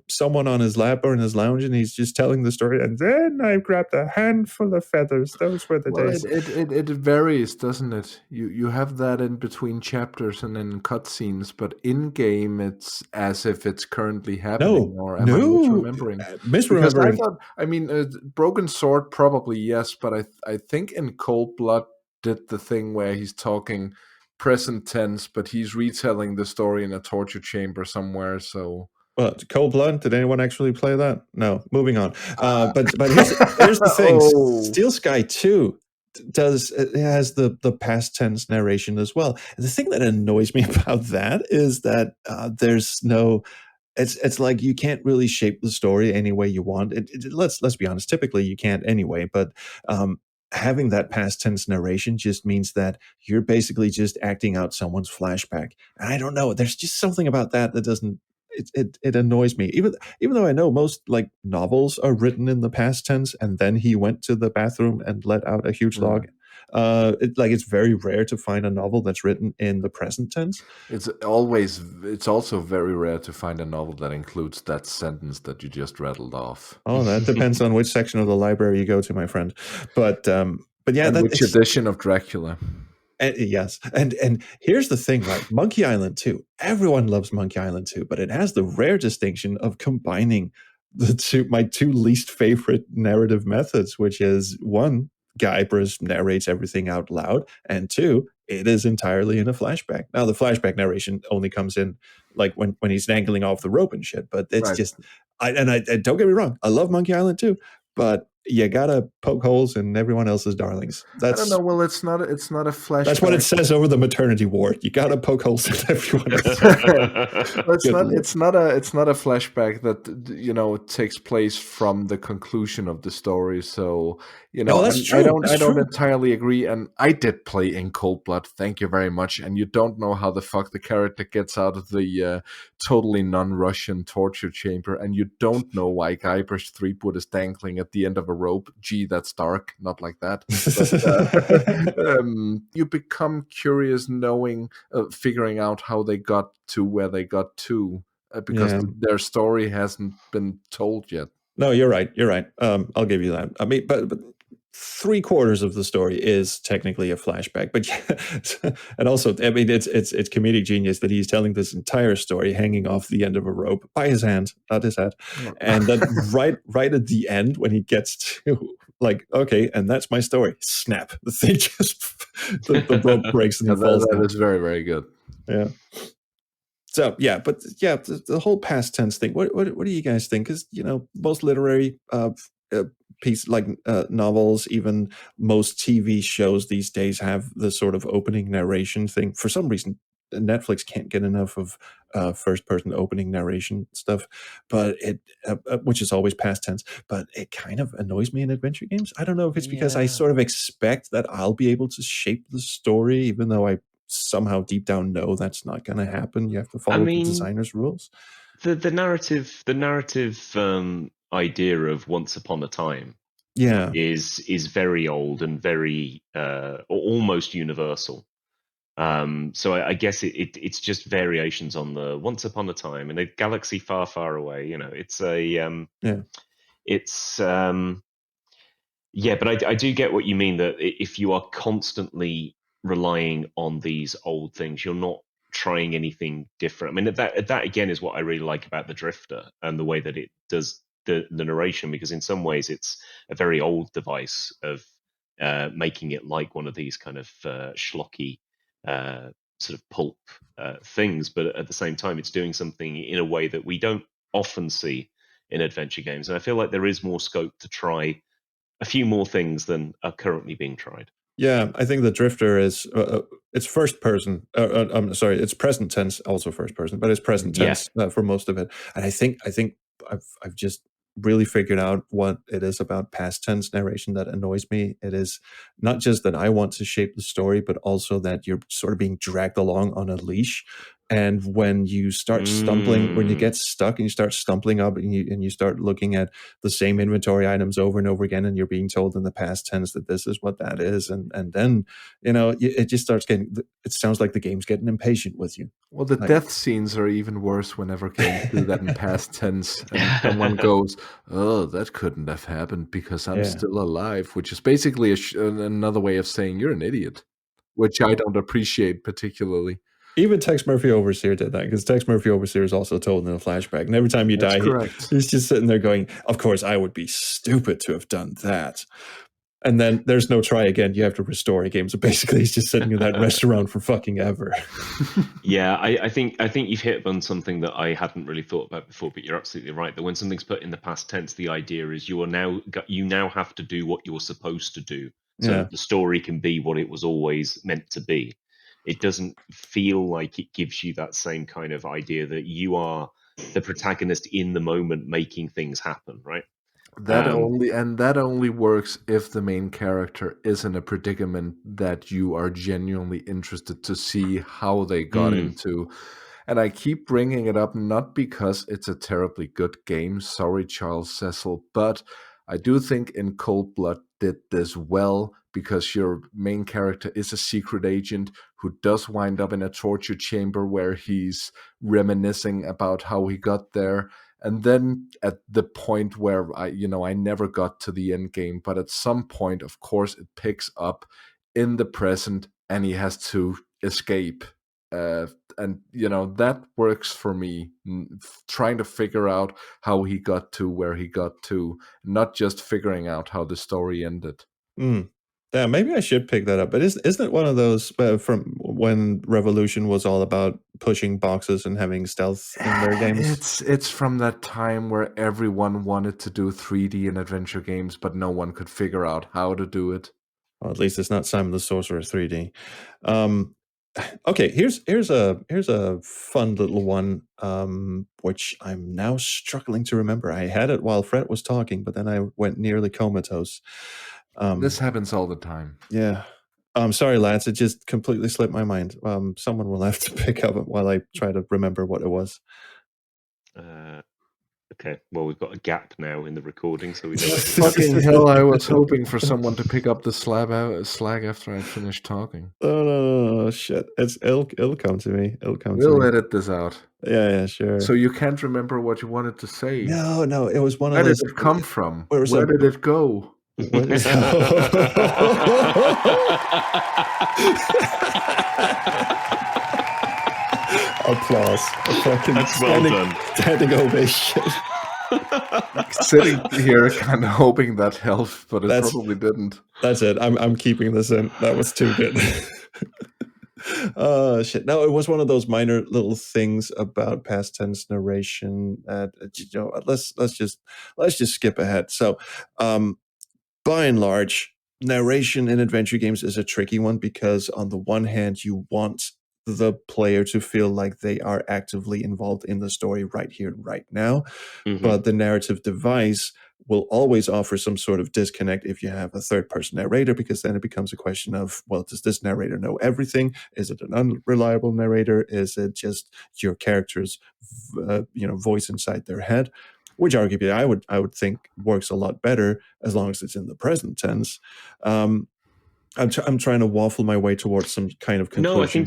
someone on his lap or in his lounge, and he's just telling the story. And then I grabbed a handful of feathers. Those were the days. It varies, doesn't it? You have that in between chapters and in cutscenes, but in game it's as if it's currently happening. Or am I misremembering? Misremembering. Because Broken Sword probably yes, but I think in Cold Blood did the thing where he's talking present tense, but he's retelling the story in a torture chamber somewhere. So, well, Cold Blood. Did anyone actually play that? No. Moving on. But here's the thing: Steel Sky 2 has the past tense narration as well. And the thing that annoys me about that is that there's no. It's like you can't really shape the story any way you want. Let's be honest. Typically, you can't anyway. But having that past tense narration just means that you're basically just acting out someone's flashback. And I don't know, there's just something about that doesn't, it annoys me. Even though I know most like novels are written in the past tense and then he went to the bathroom and let out a huge log. It's very rare to find a novel that's written in the present tense. It's also very rare to find a novel that includes that sentence that you just rattled off. Oh, that depends on which section of the library you go to, my friend. But yeah, and which edition of Dracula. Yes. And here's the thing, right? Monkey Island 2. Everyone loves Monkey Island 2, but it has the rare distinction of combining my two least favorite narrative methods, which is one, Guybrush narrates everything out loud, and two, it is entirely in a flashback. Now, the flashback narration only comes in like when he's dangling off the rope and shit, but it's just, I don't get me wrong, I love Monkey Island 2, but you gotta poke holes in everyone else's darlings. I don't know. Well, it's not a flashback. That's what it says over the maternity ward. You gotta poke holes in everyone else. Well, it's Good not. lord. It's not a flashback that takes place from the conclusion of the story. So Oh, that's true. I don't That's true. entirely agree. And I did play in Cold Blood. Thank you very much. And you don't know how the fuck the character gets out of the totally non-Russian torture chamber, and you don't know why Guybrush Threepwood is dangling at the end of a rope. Gee, that's dark. Not like that. But, you become curious, figuring out how they got to where they got to, because Yeah. their story hasn't been told yet. No, you're right. You're right. I'll give you that. I mean, but 3/4 of the story is technically a flashback, but and also, I mean, it's comedic genius that he's telling this entire story hanging off the end of a rope by his hand, not his head, and then right at the end when he gets to like, okay, and that's my story. Snap! The thing just the rope breaks and he falls down. That is very, very good. Yeah. So yeah, but yeah, the whole past tense thing. What do you guys think? Because most literary piece like novels, even most TV shows these days have the sort of opening narration thing. For some reason, Netflix can't get enough of first person opening narration stuff, but it which is always past tense. But it kind of annoys me in adventure games. I don't know if it's because I sort of expect that I'll be able to shape the story, even though I somehow deep down know that's not going to happen. You have to follow the designer's rules. The narrative idea of once upon a time is very old and very almost universal. So I guess it's just variations on the once upon a time in a galaxy far, far away. It's a it's but I do get what you mean, that if you are constantly relying on these old things, you're not trying anything different. I mean, that again is what I really like about the Drifter and the way that it does the narration, because in some ways it's a very old device of making it like one of these kind of schlocky sort of pulp things, but at the same time it's doing something in a way that we don't often see in adventure games, and I feel like there is more scope to try a few more things than are currently being tried. Yeah, I think the Drifter is it's first person. I'm sorry, it's present tense, also first person, but it's present tense for most of it. And I think I've just really figured out what it is about past tense narration that annoys me. It is not just that I want to shape the story, but also that you're sort of being dragged along on a leash. And when you start stumbling, when you get stuck and you start stumbling up and you start looking at the same inventory items over and over again, and you're being told in the past tense that this is what that is, and then it just starts getting. It sounds like the game's getting impatient with you. Well, the death scenes are even worse whenever games do that in past tense, and someone goes, "Oh, that couldn't have happened because I'm still alive," which is basically another way of saying you're an idiot, which I don't appreciate particularly. Even Tex Murphy Overseer did that, because Tex Murphy Overseer is also told in a flashback. And every time you die, he's just sitting there going, of course, I would be stupid to have done that. And then there's no try again. You have to restore a game. So basically, he's just sitting in that restaurant for fucking ever. Yeah, I think you've hit on something that I hadn't really thought about before, but you're absolutely right. That when something's put in the past tense, the idea is you now have to do what you're supposed to do. So the story can be what it was always meant to be. It doesn't feel like it gives you that same kind of idea that you are the protagonist in the moment making things happen, right? That only works if the main character is in a predicament that you are genuinely interested to see how they got into. And I keep bringing it up not because it's a terribly good game, sorry Charles Cecil, but I do think In Cold Blood did this well, because your main character is a secret agent who does wind up in a torture chamber where he's reminiscing about how he got there. And then at the point where I never got to the end game, but at some point, of course, it picks up in the present and he has to escape. And that works for me, trying to figure out how he got to where he got to, not just figuring out how the story ended. Yeah, maybe I should pick that up. But isn't it one of those from when Revolution was all about pushing boxes and having stealth in their games. It's from that time where everyone wanted to do 3D in adventure games, but no one could figure out how to do it. Well, at least it's not Simon the Sorcerer 3D. Okay, here's a fun little one, which I'm now struggling to remember. I had it while Fred was talking, but then I went nearly comatose. This happens all the time. Yeah. I'm sorry, lads. It just completely slipped my mind. Someone will have to pick up while I try to remember what it was. Okay, well, we've got a gap now in the recording, so we don't. Fucking hell! I was hoping for someone to pick up the slag after I finished talking. Oh, shit! It'll come to me. It'll come to We'll me. edit this out. Yeah, sure. So you can't remember what you wanted to say? No, it was one of Where those. did it come from? Where did it go? Where is Applause. That's well done. Standing ovation. Sitting here kind of hoping that helped, but it probably didn't. That's it. I'm keeping this in. That was too good. Oh shit! No, it was one of those minor little things about past tense narration. Let's just skip ahead. So, by and large, narration in adventure games is a tricky one because on the one hand, you want the player to feel like they are actively involved in the story right here, right now. Mm-hmm. But the narrative device will always offer some sort of disconnect if you have a third-person narrator, because then it becomes a question of, well, does this narrator know everything? Is it an unreliable narrator? Is it just your character's voice inside their head? Which arguably I would think works a lot better as long as it's in the present tense. I'm trying to waffle my way towards some kind of conclusion.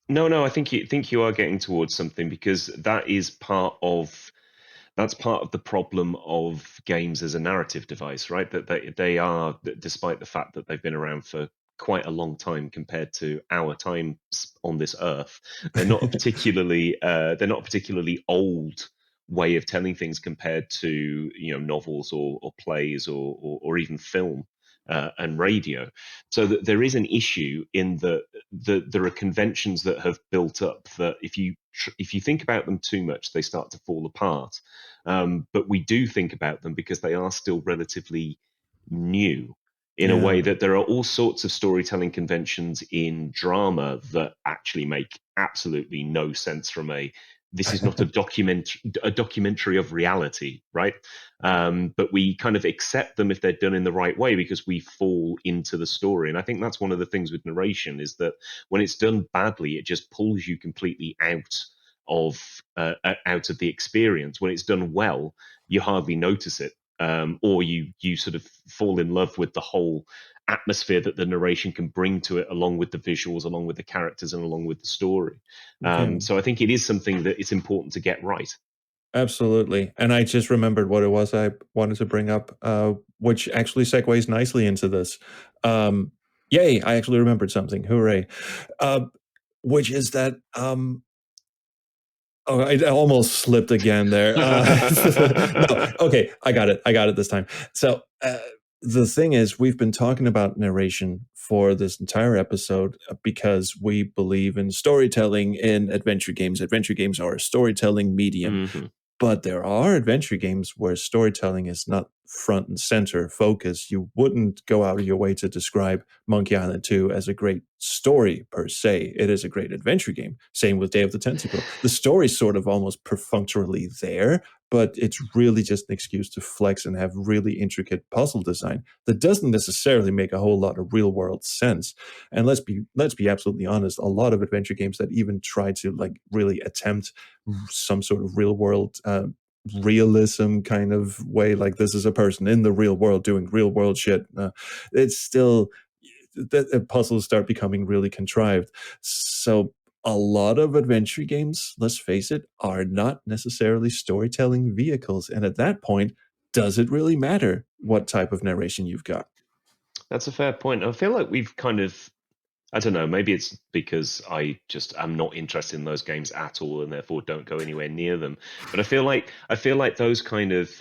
I think you are getting towards something, because that is part of the problem of games as a narrative device, right? That they are, despite the fact that they've been around for quite a long time compared to our time on this earth, they're not a particularly old way of telling things compared to novels or plays or even film and radio. So that there is an issue in that there are conventions that have built up that if you think about them too much, they start to fall apart. But we do think about them because they are still relatively new, in a way that there are all sorts of storytelling conventions in drama that actually make absolutely no sense from this is not a documentary of reality, right? But we kind of accept them if they're done in the right way because we fall into the story. And I think that's one of the things with narration, is that when it's done badly, it just pulls you completely out of the experience. When it's done well, you hardly notice it, or you sort of fall in love with the whole atmosphere that the narration can bring to it, along with the visuals, along with the characters, and along with the story. So I think it is something that it's important to get right. Absolutely. And I just remembered what it was I wanted to bring up, which actually segues nicely into this. Yay, I actually remembered something. Hooray. Which is that... Oh, I almost slipped again there. No, okay, I got it this time. So the thing is, we've been talking about narration for this entire episode because we believe in storytelling in adventure games. Adventure games are a storytelling medium. Mm-hmm. But there are adventure games where storytelling is not front and center focus. You wouldn't go out of your way to describe Monkey Island 2 as a great story per se. It is a great adventure game. Same with Day of the Tentacle. The story's sort of almost perfunctorily there, but it's really just an excuse to flex and have really intricate puzzle design that doesn't necessarily make a whole lot of real world sense. And let's be absolutely honest, a lot of adventure games that even try to really attempt some sort of real world realism kind of way, like this is a person in the real world doing real world shit, it's still, the puzzles start becoming really contrived. So a lot of adventure games, let's face it, are not necessarily storytelling vehicles. And at that point, does it really matter what type of narration you've got? That's a fair point. I feel like we've kind of, I don't know, maybe it's because I just am not interested in those games at all and therefore don't go anywhere near them. But I feel like those kind of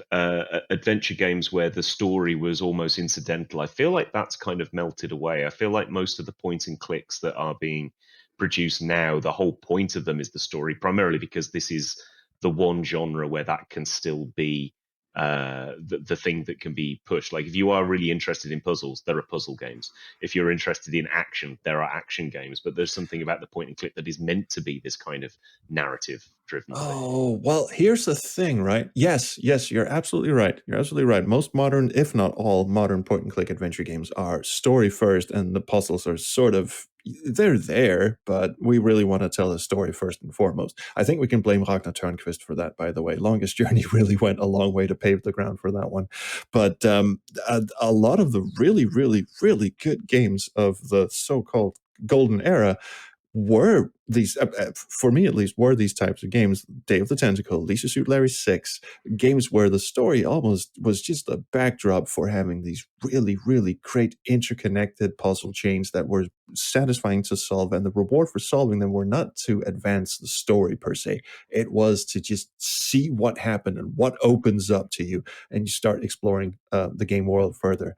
adventure games where the story was almost incidental, I feel like that's kind of melted away. I feel like most of the point and clicks that are being produce now, the whole point of them is the story, primarily because this is the one genre where that can still be the thing that can be pushed. Like if you are really interested in puzzles, there are puzzle games. If you're interested in action, there are action games. But there's something about the point and click that is meant to be this kind of narrative driven thing. Oh, well, here's the thing, right? Yes, you're absolutely right. You're absolutely right. Most modern, if not all modern point and click adventure games are story first, and the puzzles are sort of, they're there, but we really want to tell a story first and foremost. I think we can blame Ragnar Turnquist for that, by the way. Longest Journey really went a long way to pave the ground for that one. But a lot of the really, really, really good games of the so-called golden era were these, for me at least, were these types of games. Day of the Tentacle, Leisure Suit Larry 6, games where the story almost was just a backdrop for having these really, really great interconnected puzzle chains that were satisfying to solve, and the reward for solving them were not to advance the story per se. It was to just see what happened and what opens up to you, and you start exploring the game world further,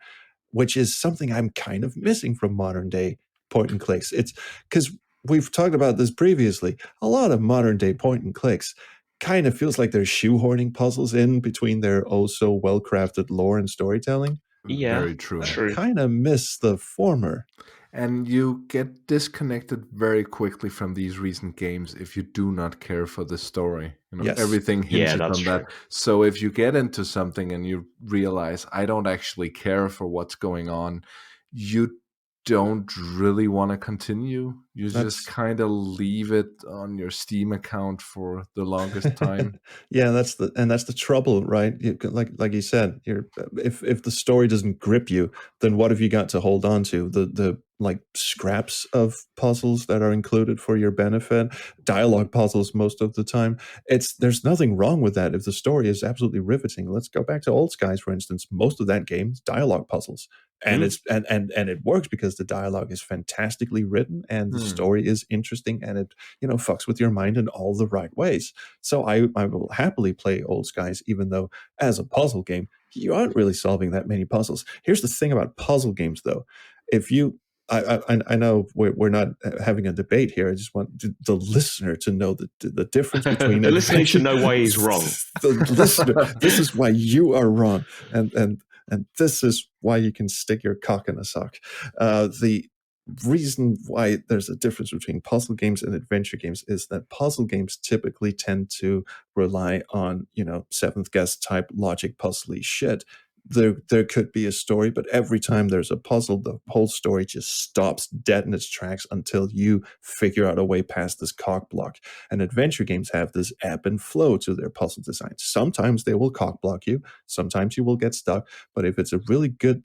which is something I'm kind of missing from modern day point and clicks. It's because we've talked about this previously. A lot of modern day point and clicks kind of feels like they're shoehorning puzzles in between their oh so well crafted lore and storytelling. Yeah, Very true. I kind of miss the former. And you get disconnected very quickly from these recent games if you do not care for the story. You know, Yes. everything hinges that's on that. true. So if you get into something and you realize I don't actually care for what's going on, you don't really want to continue. You just kind of leave it on your Steam account for the longest time. Yeah, that's the trouble, right? Like you said, if the story doesn't grip you, then what have you got to hold on to? The like scraps of puzzles that are included for your benefit, dialogue puzzles most of the time. There's nothing wrong with that if the story is absolutely riveting. Let's go back to Old Skies, for instance. Most of that game is dialogue puzzles. And it's and it works because the dialogue is fantastically written and the story is interesting, and it fucks with your mind in all the right ways. So I will happily play Old Skies, even though as a puzzle game you aren't really solving that many puzzles. Here's the thing about puzzle games, though. If you I know we're not having a debate here. I just want the listener to know the difference between the listener should know why he's wrong. The listener, this is why you are wrong, and this is why you can stick your cock in a sock. The reason why there's a difference between puzzle games and adventure games is that puzzle games typically tend to rely on, seventh guess type logic puzzly shit. There could be a story, but every time there's a puzzle, the whole story just stops dead in its tracks until you figure out a way past this cock block. And adventure games have this ebb and flow to their puzzle designs. Sometimes they will cock block you, sometimes you will get stuck, but if it's a really good,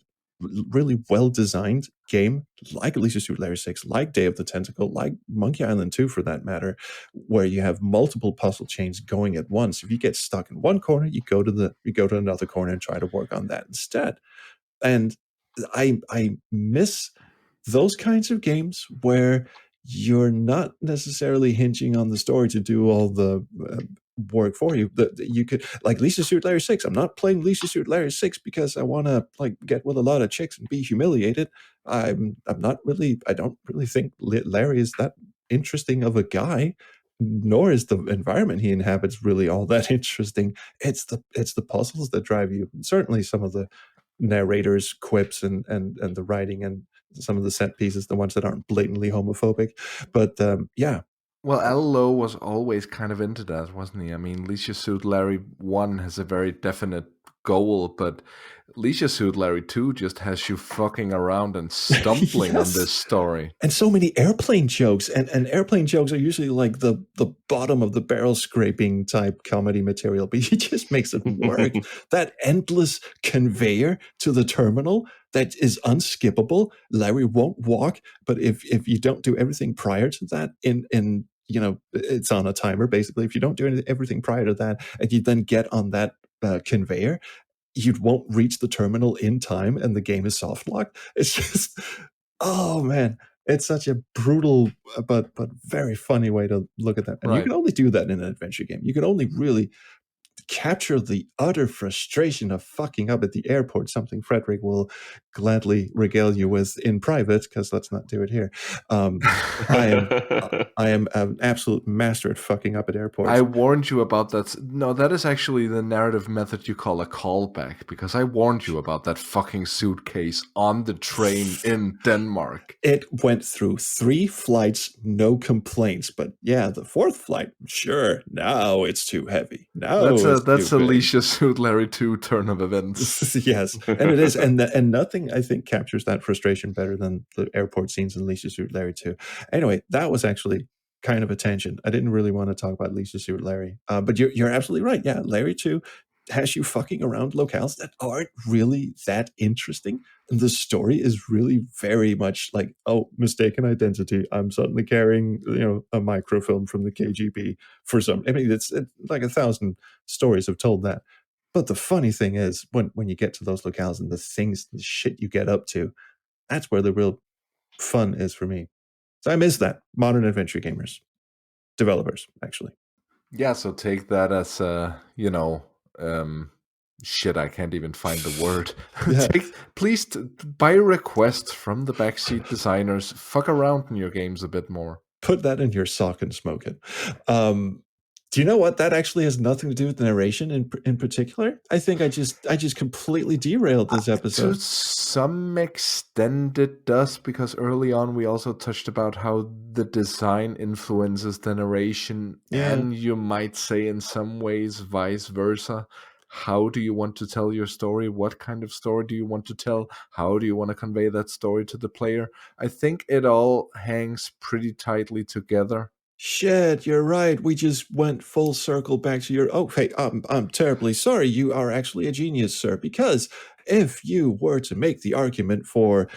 really well-designed game, like Leisure Suit Larry 6, like Day of the Tentacle, like Monkey Island 2 for that matter, where you have multiple puzzle chains going at once. If you get stuck in one corner, you go to another corner and try to work on that instead. And I miss those kinds of games where you're not necessarily hinging on the story to do all the work for you. That you could, like Leisure Suit Larry 6. I'm not playing Leisure Suit Larry 6 because I want to get with a lot of chicks and be humiliated. I'm not really. I don't really think Larry is that interesting of a guy, nor is the environment he inhabits really all that interesting. It's the puzzles that drive you. Certainly, some of the narrators' quips and the writing and some of the set pieces, the ones that aren't blatantly homophobic. But yeah. Well, Al Lowe was always kind of into that, wasn't he? I mean, Leisure Suit Larry 1 has a very definite goal, but Leisure Suit Larry 2 just has you fucking around and stumbling on this story. And so many airplane jokes. And airplane jokes are usually like the bottom of the barrel scraping type comedy material, but he just makes it work. That endless conveyor to the terminal that is unskippable. Larry won't walk, but if you don't do everything prior to that in it's on a timer, basically. If you don't do everything prior to that, and you then get on that conveyor, you won't reach the terminal in time, and the game is soft locked. It's just, oh man, it's such a brutal but very funny way to look at that. And you can only do that in an adventure game. You can only really capture the utter frustration of fucking up at the airport, something Frederick will gladly regale you with in private, because let's not do it here. I am an absolute master at fucking up at airports. I warned you about that. No, that is actually the narrative method you call a callback, because I warned you about that fucking suitcase on the train in Denmark. It went through 3 flights, no complaints. But yeah, the 4th flight, sure, now it's too heavy. Now that's a Leisure Suit Larry 2 turn of events. Yes, and it is, and nothing I think captures that frustration better than the airport scenes in Leisure Suit Larry 2. Anyway, that was actually kind of a tangent. I didn't really want to talk about Leisure Suit Larry, but you're absolutely right. Yeah, Larry 2 has you fucking around locales that aren't really that interesting. And the story is really very much like, oh, mistaken identity. I'm suddenly carrying, a microfilm from the KGB for some. I mean, it's like 1,000 stories have told that. But the funny thing is, when you get to those locales and the shit you get up to, that's where the real fun is for me. So I miss that. Modern adventure gamers. Developers, actually. Yeah, so take that as, shit, I can't even find the word. Yeah. Please, by request from the backseat designers, fuck around in your games a bit more. Put that in your sock and smoke it. Do you know what? That actually has nothing to do with the narration in particular. I think I just completely derailed this episode. To some extent it does, because early on we also touched about how the design influences the narration, and you might say in some ways vice versa. How do you want to tell your story? What kind of story do you want to tell? How do you want to convey that story to the player? I think it all hangs pretty tightly together. Shit, you're right. We just went full circle back to your... Oh, hey, I'm terribly sorry. You are actually a genius, sir, because if you were to make the argument for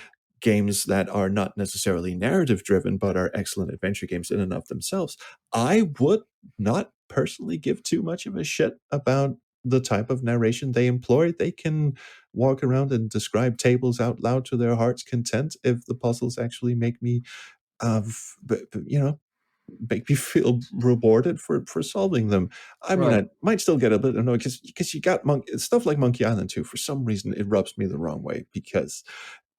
games that are not necessarily narrative-driven, but are excellent adventure games in and of themselves, I would not personally give too much of a shit about the type of narration they employ. They can walk around and describe tables out loud to their heart's content if the puzzles actually make me, make me feel rewarded for solving them. I mean, I might still get a bit annoyed because you got stuff like Monkey Island 2. For some reason, it rubs me the wrong way, because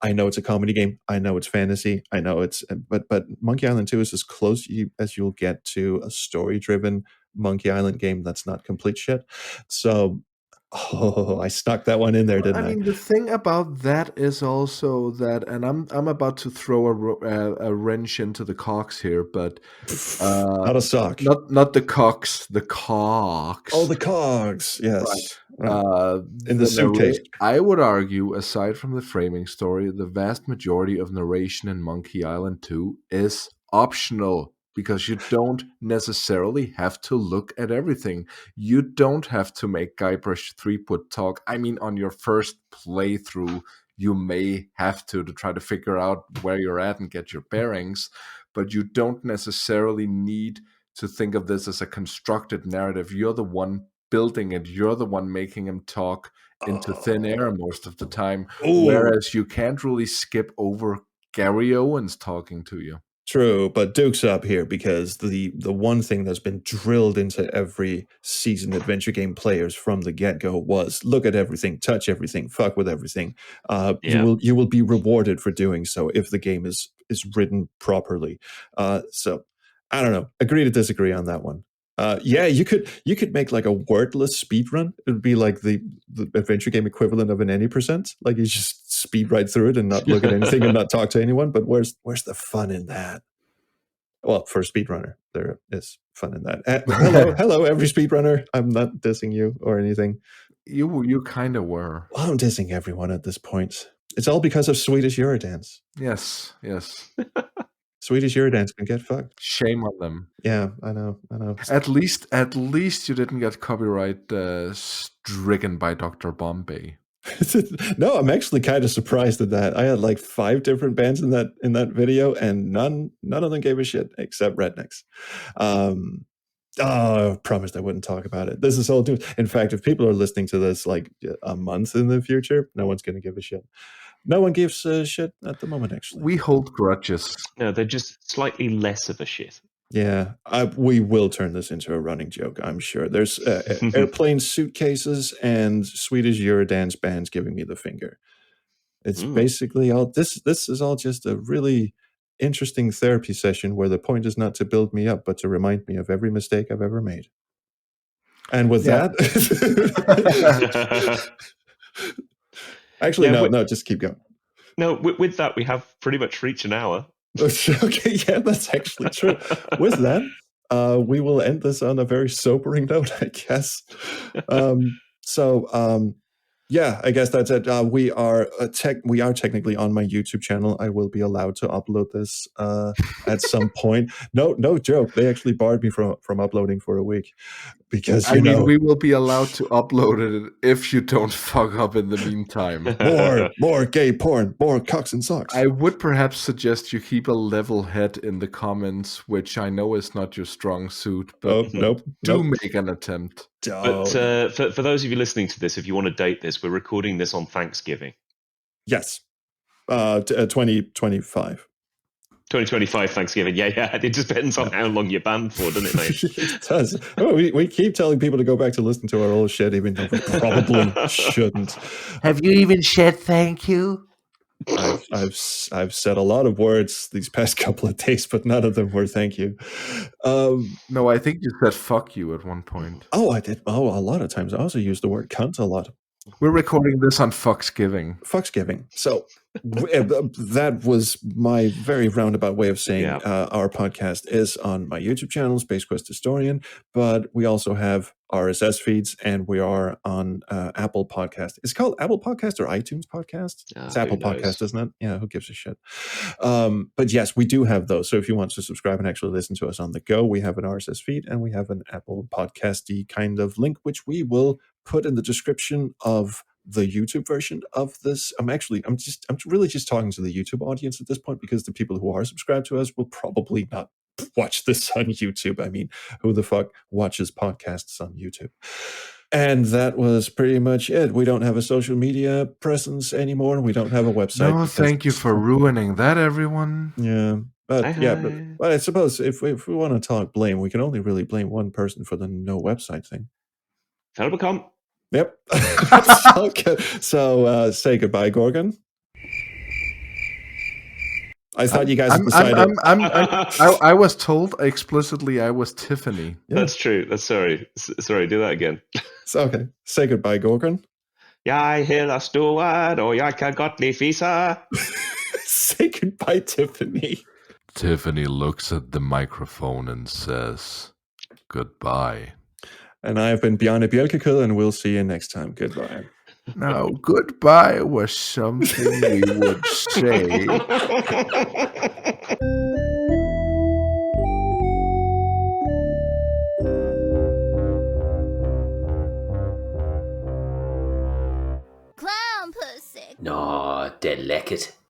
I know it's a comedy game. I know it's fantasy. I know it's, but Monkey Island 2 is as close as you'll get to a story-driven Monkey Island game that's not complete shit. So, I stuck that one in there, didn't I? I mean, the thing about that is also that, and I'm about to throw a wrench into the cogs here, but not a sock, not the cogs, the cogs. Oh, the cogs, yes. Right. In the suitcase. I would argue, aside from the framing story, the vast majority of narration in Monkey Island 2 is optional, because you don't necessarily have to look at everything. You don't have to make Guybrush Threepwood talk. I mean, on your first playthrough, you may have to try to figure out where you're at and get your bearings, but you don't necessarily need to think of this as a constructed narrative. You're the one building it. You're the one making him talk into thin air most of the time, whereas you can't really skip over Gary Owens talking to you. True, but Duke's up here, because the one thing that's been drilled into every seasoned adventure game players from the get-go was look at everything, touch everything, fuck with everything. You will be rewarded for doing so if the game is written properly. So I don't know. Agree to disagree on that one. You could make like a wordless speed run. It would be like the adventure game equivalent of an any %. Like you just speed right through it and not look at anything and not talk to anyone. But where's the fun in that? Well, for a speedrunner, there is fun in that. Hello, every speedrunner. I'm not dissing you or anything. You kind of were. Well, I'm dissing everyone at this point. It's all because of Swedish Eurodance. Yes. Swedish Eurodance can get fucked. Shame on them. Yeah, I know. At least you didn't get copyright stricken by Dr. Bombay. No, I'm actually kind of surprised at that. I had like 5 different bands in that video, and none of them gave a shit except Rednecks. I promised I wouldn't talk about it. This is all doomed. In fact, if people are listening to this like a month in the future, no one's going to give a shit. No one gives a shit at the moment, actually. We hold grudges. No, they're just slightly less of a shit. Yeah, we will turn this into a running joke, I'm sure. There's airplane suitcases and Swedish Eurodance bands giving me the finger. It's basically all this is all just a really interesting therapy session where the point is not to build me up, but to remind me of every mistake I've ever made. And with that, actually, no, just keep going. No, with that, we have pretty much reached an hour. Okay, yeah, that's actually true. With that, we will end this on a very sobering note, I guess. Yeah, I guess that's it. We are technically on my YouTube channel. I will be allowed to upload this at some point. No joke. They actually barred me from uploading for a week because we will be allowed to upload it if you don't fuck up in the meantime. more gay porn, more cocks and socks. I would perhaps suggest you keep a level head in the comments, which I know is not your strong suit, but do make an attempt. But for those of you listening to this, if you want to date this, we're recording this on Thanksgiving. Yes. 2025. 2025 Thanksgiving. Yeah. It just depends on how long you're banned for, doesn't it, mate? It does. Oh, we keep telling people to go back to listen to our old shit, even though we probably shouldn't. Have you even said thank you? I've said a lot of words these past couple of days, but none of them were thank you. No, I think you said fuck you at one point. Oh, I did. Oh, a lot of times. I also use the word cunt a lot. We're recording this on Fucksgiving. So that was my very roundabout way of saying our podcast is on my YouTube channel, Space Quest Historian, but we also have RSS feeds, and we are on Apple Podcast. Is it called Apple Podcast or iTunes Podcast? It's Apple Podcast, isn't it? Yeah, who gives a shit? But yes, we do have those. So if you want to subscribe and actually listen to us on the go, we have an RSS feed, and we have an Apple Podcasty kind of link, which we will put in the description of the YouTube version of this. I'm really just talking to the YouTube audience at this point, because the people who are subscribed to us will probably not watch this on YouTube. I mean, who the fuck watches podcasts on YouTube? And that was pretty much it. We don't have a social media presence anymore. We don't have a website. No, thank you for ruining that, everyone. Yeah. But I suppose if we want to talk blame, we can only really blame one person for the no website thing. Philip. Yep. Okay. So say goodbye, Gorgon. I thought you guys had decided. I was told explicitly I was Tiffany. Yeah. That's true. That's sorry. Do that again. So, okay. Say goodbye, Gorgon. Jeg hedder Stuart, og jeg kan godt lide fisser. Say goodbye, Tiffany. Tiffany looks at the microphone and says, goodbye. And I've been Bjarne Bjelkekød, and we'll see you next time. Goodbye. Now, goodbye was something we would say. Clown pussy. Nå, det er lækkert.